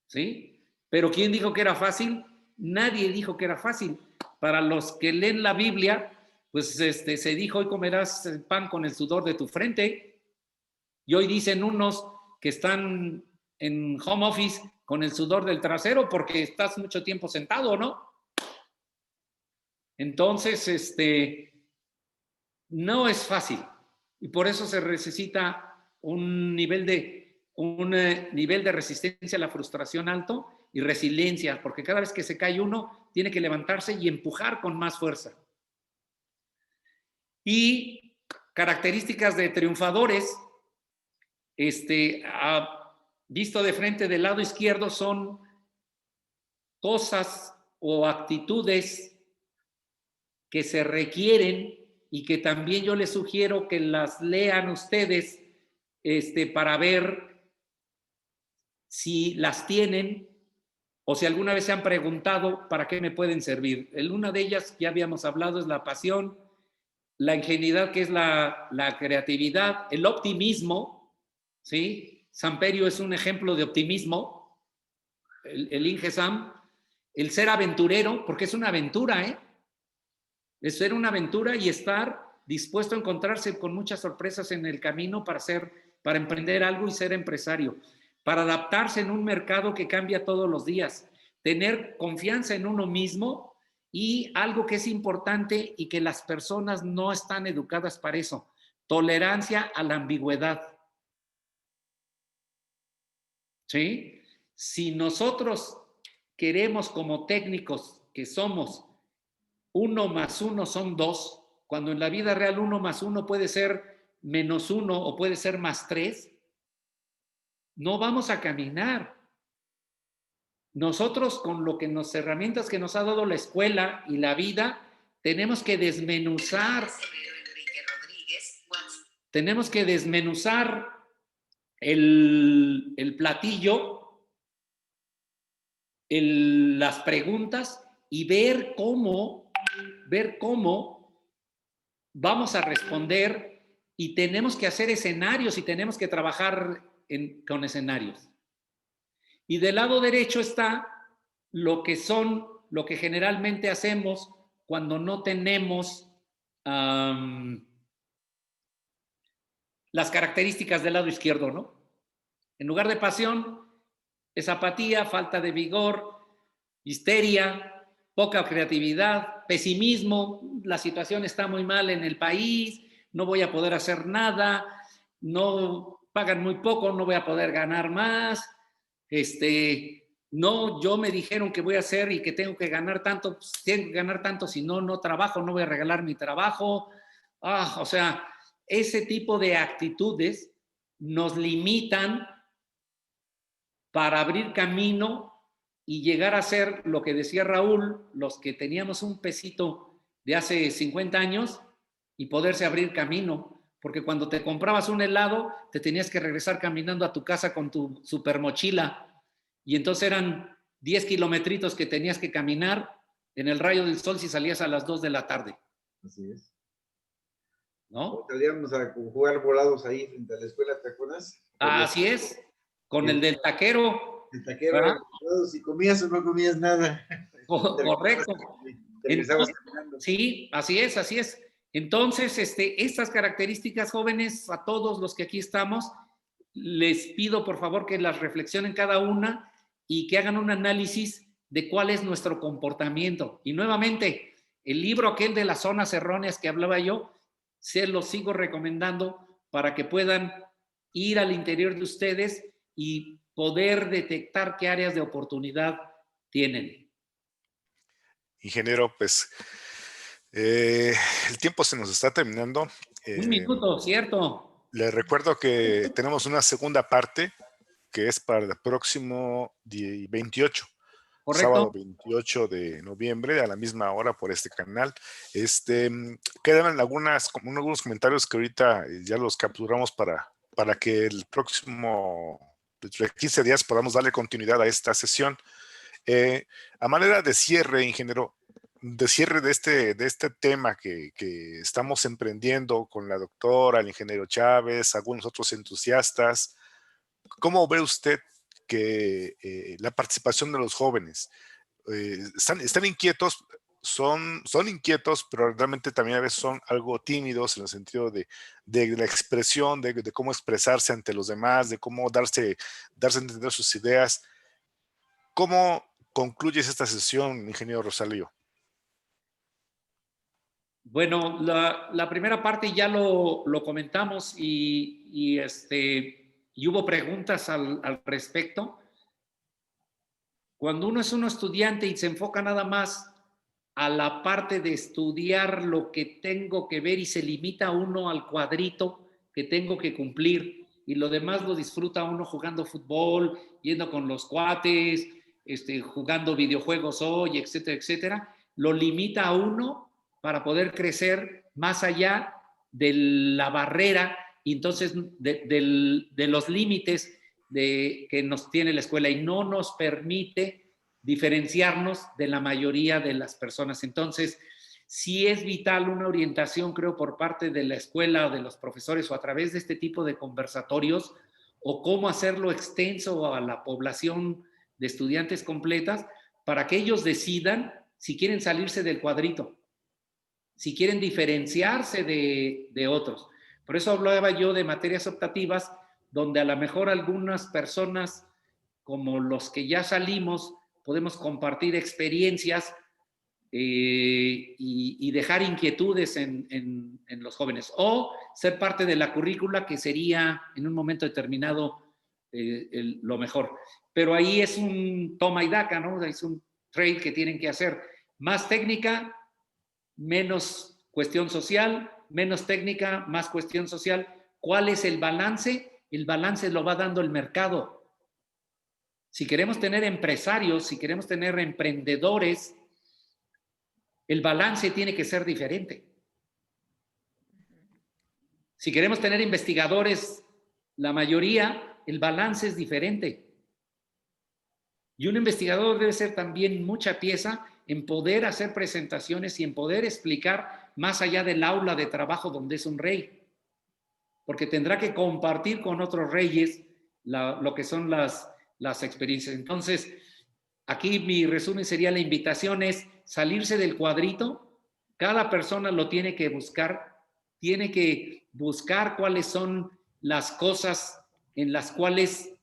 ¿Sí? Pero ¿quién dijo que era fácil? Nadie dijo que era fácil. Para los que leen la Biblia, pues se dijo, hoy comerás el pan con el sudor de tu frente. Y hoy dicen unos que están en home office con el sudor del trasero porque estás mucho tiempo sentado, ¿no? Entonces, no es fácil. Y por eso se necesita un nivel de resistencia a la frustración alto y resiliencia, porque cada vez que se cae uno, tiene que levantarse y empujar con más fuerza. Y características de triunfadores, visto de frente del lado izquierdo, son cosas o actitudes que se requieren y que también yo les sugiero que las lean ustedes para ver si las tienen o si alguna vez se han preguntado para qué me pueden servir. Una de ellas, ya habíamos hablado, es la pasión, la ingenuidad, que es la creatividad, el optimismo, ¿sí? Samperio es un ejemplo de optimismo, el Inge Sam, el ser aventurero, porque es una aventura, es ser una aventura y estar dispuesto a encontrarse con muchas sorpresas en el camino para emprender algo y ser empresario, para adaptarse en un mercado que cambia todos los días, tener confianza en uno mismo Y algo que es importante y que las personas no están educadas para eso, tolerancia a la ambigüedad. ¿Sí? Si nosotros queremos como técnicos que somos 1 más 1 son 2, cuando en la vida real 1 más 1 puede ser -1 o puede ser +3, no vamos a caminar. Nosotros con las herramientas que nos ha dado la escuela y la vida, tenemos que desmenuzar. Tenemos que desmenuzar el platillo, las preguntas y ver cómo vamos a responder, y tenemos que hacer escenarios y tenemos que trabajar con escenarios. Y del lado derecho está lo que generalmente hacemos cuando no tenemos las características del lado izquierdo, ¿no? En lugar de pasión, es apatía, falta de vigor, histeria, poca creatividad, pesimismo, la situación está muy mal en el país, no voy a poder hacer nada, no pagan muy poco, no voy a poder ganar más, no, yo me dijeron que voy a hacer y que tengo que ganar tanto, pues tengo que ganar tanto, si no, no trabajo, no voy a regalar mi trabajo. O sea, ese tipo de actitudes nos limitan para abrir camino y llegar a ser lo que decía Raúl, los que teníamos un pesito de hace 50 años y poderse abrir camino, porque cuando te comprabas un helado, te tenías que regresar caminando a tu casa con tu super mochila, y entonces eran 10 kilometritos que tenías que caminar en el rayo del sol si salías a las 2 de la tarde. Así es. ¿No? Salíamos a jugar volados ahí frente a la escuela, ¿te acuerdas? Así es, con el del taquero. El taquero era si comías o no comías nada. Correcto. Entonces, sí, así es, así es. Entonces, estas características, jóvenes, a todos los que aquí estamos, les pido por favor que las reflexionen cada una y que hagan un análisis de cuál es nuestro comportamiento. Y nuevamente, el libro aquel de las zonas erróneas que hablaba yo, se los sigo recomendando para que puedan ir al interior de ustedes y poder detectar qué áreas de oportunidad tienen. Ingeniero, pues el tiempo se nos está terminando. Un minuto, ¿cierto? Les recuerdo que tenemos una segunda parte que es para el próximo 28. Correcto. Sábado 28 de noviembre a la misma hora por este canal. Quedan algunos comentarios que ahorita ya los capturamos para que el próximo 15 días podamos darle continuidad a esta sesión. A manera de cierre, ingeniero, de cierre de este tema que estamos emprendiendo con la doctora, el ingeniero Chávez, algunos otros entusiastas, ¿cómo ve usted que la participación de los jóvenes están inquietos, son inquietos, pero realmente también a veces son algo tímidos en el sentido de la expresión, de cómo expresarse ante los demás, de cómo darse a entender sus ideas? ¿Cómo concluyes esta sesión, ingeniero Rosalío? Bueno, la primera parte ya lo comentamos y hubo preguntas al respecto. Cuando uno es un estudiante y se enfoca nada más a la parte de estudiar lo que tengo que ver y se limita uno al cuadrito que tengo que cumplir y lo demás lo disfruta uno jugando fútbol, yendo con los cuates, jugando videojuegos hoy, etcétera, etcétera, lo limita a uno para poder crecer más allá de la barrera y entonces de los límites que nos tiene la escuela y no nos permite diferenciarnos de la mayoría de las personas. Entonces, sí es vital una orientación, creo, por parte de la escuela o de los profesores o a través de este tipo de conversatorios o cómo hacerlo extenso a la población de estudiantes completas para que ellos decidan si quieren salirse del cuadrito, si quieren diferenciarse de otros. Por eso hablaba yo de materias optativas, donde a lo mejor algunas personas, como los que ya salimos, podemos compartir experiencias y dejar inquietudes en los jóvenes, o ser parte de la currícula, que sería en un momento determinado lo mejor. Pero ahí es un toma y daca, ¿no? Es un trade que tienen que hacer. Más técnica, menos cuestión social, menos técnica, más cuestión social. ¿Cuál es el balance? El balance lo va dando el mercado. Si queremos tener empresarios, si queremos tener emprendedores, el balance tiene que ser diferente. Si queremos tener investigadores, la mayoría, el balance es diferente. Y un investigador debe ser también mucha pieza en poder hacer presentaciones y en poder explicar más allá del aula de trabajo donde es un rey. Porque tendrá que compartir con otros reyes lo que son las experiencias. Entonces, aquí mi resumen sería: la invitación es salirse del cuadrito. Cada persona lo tiene que buscar cuáles son las cosas en las cuales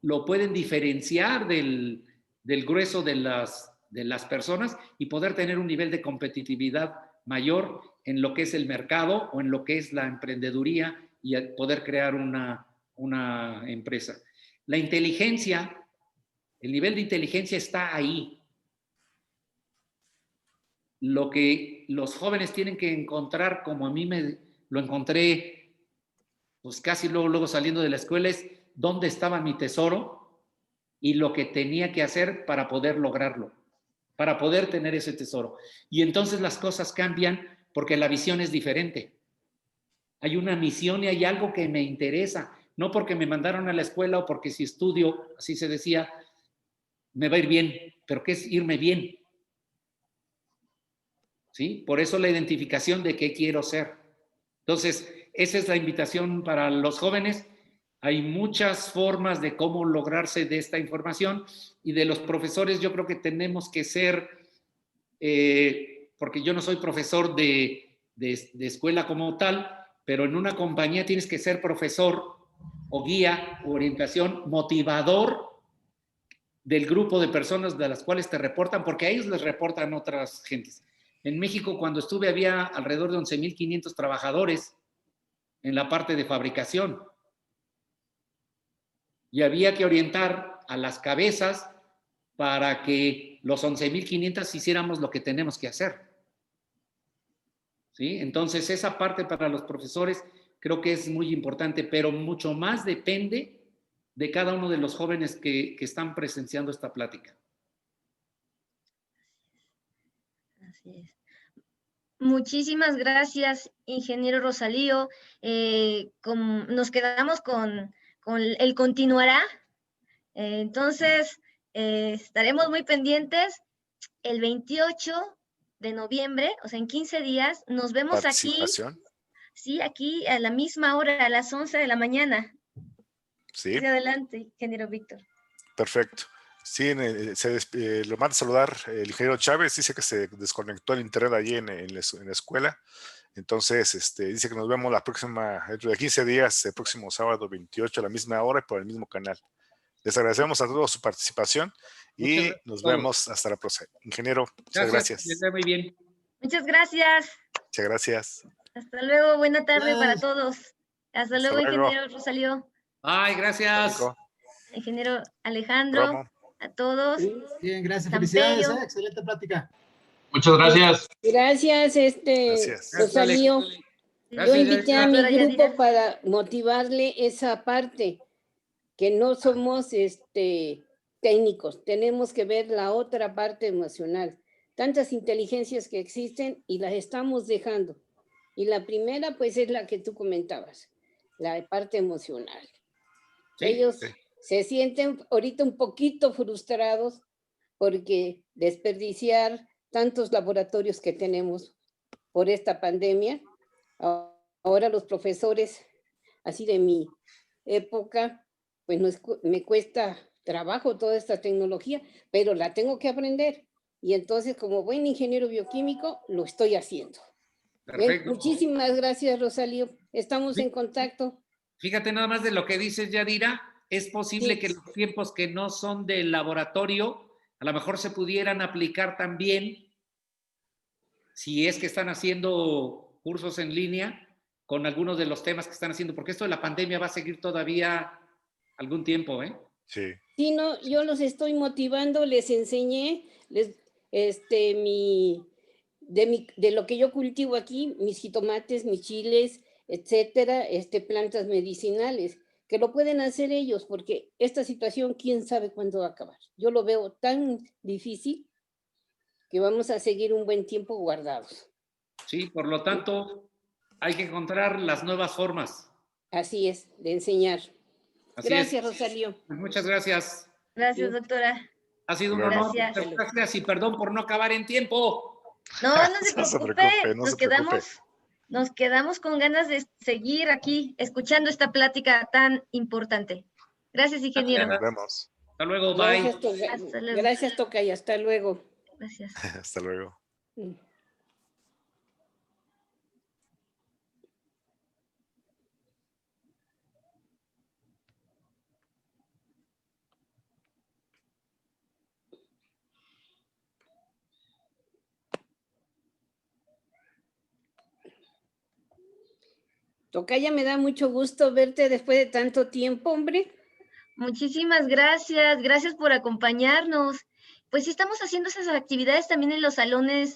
lo pueden diferenciar del grueso de las personas y poder tener un nivel de competitividad mayor en lo que es el mercado o en lo que es la emprendeduría y poder crear una empresa. La inteligencia, el nivel de inteligencia está ahí. Lo que los jóvenes tienen que encontrar, como a mí lo encontré, pues casi luego saliendo de la escuela, es dónde estaba mi tesoro y lo que tenía que hacer para poder lograrlo, para poder tener ese tesoro. Y entonces las cosas cambian porque la visión es diferente. Hay una misión y hay algo que me interesa, no porque me mandaron a la escuela o porque si estudio, así se decía, me va a ir bien, pero ¿qué es irme bien? ¿Sí? Por eso la identificación de qué quiero ser. Entonces, esa es la invitación para los jóvenes. Hay muchas formas de cómo lograrse de esta información, y de los profesores yo creo que tenemos que ser, porque yo no soy profesor de escuela como tal, pero en una compañía tienes que ser profesor o guía o orientación, motivador del grupo de personas de las cuales te reportan, porque a ellos les reportan otras gentes. En México, cuando estuve, había alrededor de 11,500 trabajadores en la parte de fabricación. Y había que orientar a las cabezas para que los 11,500 hiciéramos lo que tenemos que hacer. ¿Sí? Entonces, esa parte para los profesores creo que es muy importante, pero mucho más depende de cada uno de los jóvenes que están presenciando esta plática. Así es. Muchísimas gracias, ingeniero Rosalío. Nos quedamos con el continuará. Entonces, estaremos muy pendientes el 28 de noviembre, o sea, en 15 días. Nos vemos aquí. Sí, aquí a la misma hora, a las 11 de la mañana. Sí. Adelante, ingeniero Víctor. Perfecto. Sí, lo manda a saludar el ingeniero Chávez. Dice que se desconectó el internet allí en la escuela. Entonces, dice que nos vemos dentro de 15 días, el próximo sábado 28 a la misma hora y por el mismo canal. Les agradecemos a todos su participación y nos vemos hasta la próxima. Ingeniero, muchas gracias. Muy bien. Muchas gracias. Muchas gracias. Hasta luego. Buena tarde para todos. Hasta luego, ingeniero Rosalío. Ay, gracias. Ingeniero Alejandro, a todos. Bien, gracias. Felicidades, excelente plática. Muchas gracias. Gracias, Rosalío. Yo invité a mi grupo para motivarle esa parte, que no somos técnicos, tenemos que ver la otra parte emocional. Tantas inteligencias que existen y las estamos dejando. Y la primera, pues, es la que tú comentabas, la parte emocional. Sí, ellos se sienten ahorita un poquito frustrados porque desperdiciar tantos laboratorios que tenemos por esta pandemia. Ahora los profesores, así de mi época, pues me cuesta trabajo toda esta tecnología, pero la tengo que aprender. Y entonces, como buen ingeniero bioquímico, lo estoy haciendo. Perfecto. Muchísimas gracias, Rosalío. Estamos en contacto. Fíjate nada más de lo que dices, Yadira. Es posible que los tiempos que no son del laboratorio, a lo mejor se pudieran aplicar también si es que están haciendo cursos en línea con algunos de los temas que están haciendo, porque esto de la pandemia va a seguir todavía algún tiempo, ¿eh? Sí. Sí, no, yo los estoy motivando, les enseñé, de lo que yo cultivo aquí, mis jitomates, mis chiles, etcétera, plantas medicinales, que lo pueden hacer ellos, porque esta situación, quién sabe cuándo va a acabar. Yo lo veo tan difícil que vamos a seguir un buen tiempo guardados. Sí, por lo tanto, hay que encontrar las nuevas formas. Así es, de enseñar. Así Gracias, es. Rosario. Muchas gracias. Gracias, doctora. Ha sido un honor. Gracias. Muchas gracias y perdón por no acabar en tiempo. No, no se preocupe. Nos quedamos con ganas de seguir aquí escuchando esta plática tan importante. Gracias, ingeniero. Nos vemos. Hasta luego, bye. Hasta luego. Gracias, Tocaya. Hasta luego. Gracias. Hasta luego. Tocaya, me da mucho gusto verte después de tanto tiempo, hombre. Muchísimas gracias. Gracias por acompañarnos. Pues sí, estamos haciendo esas actividades también en los salones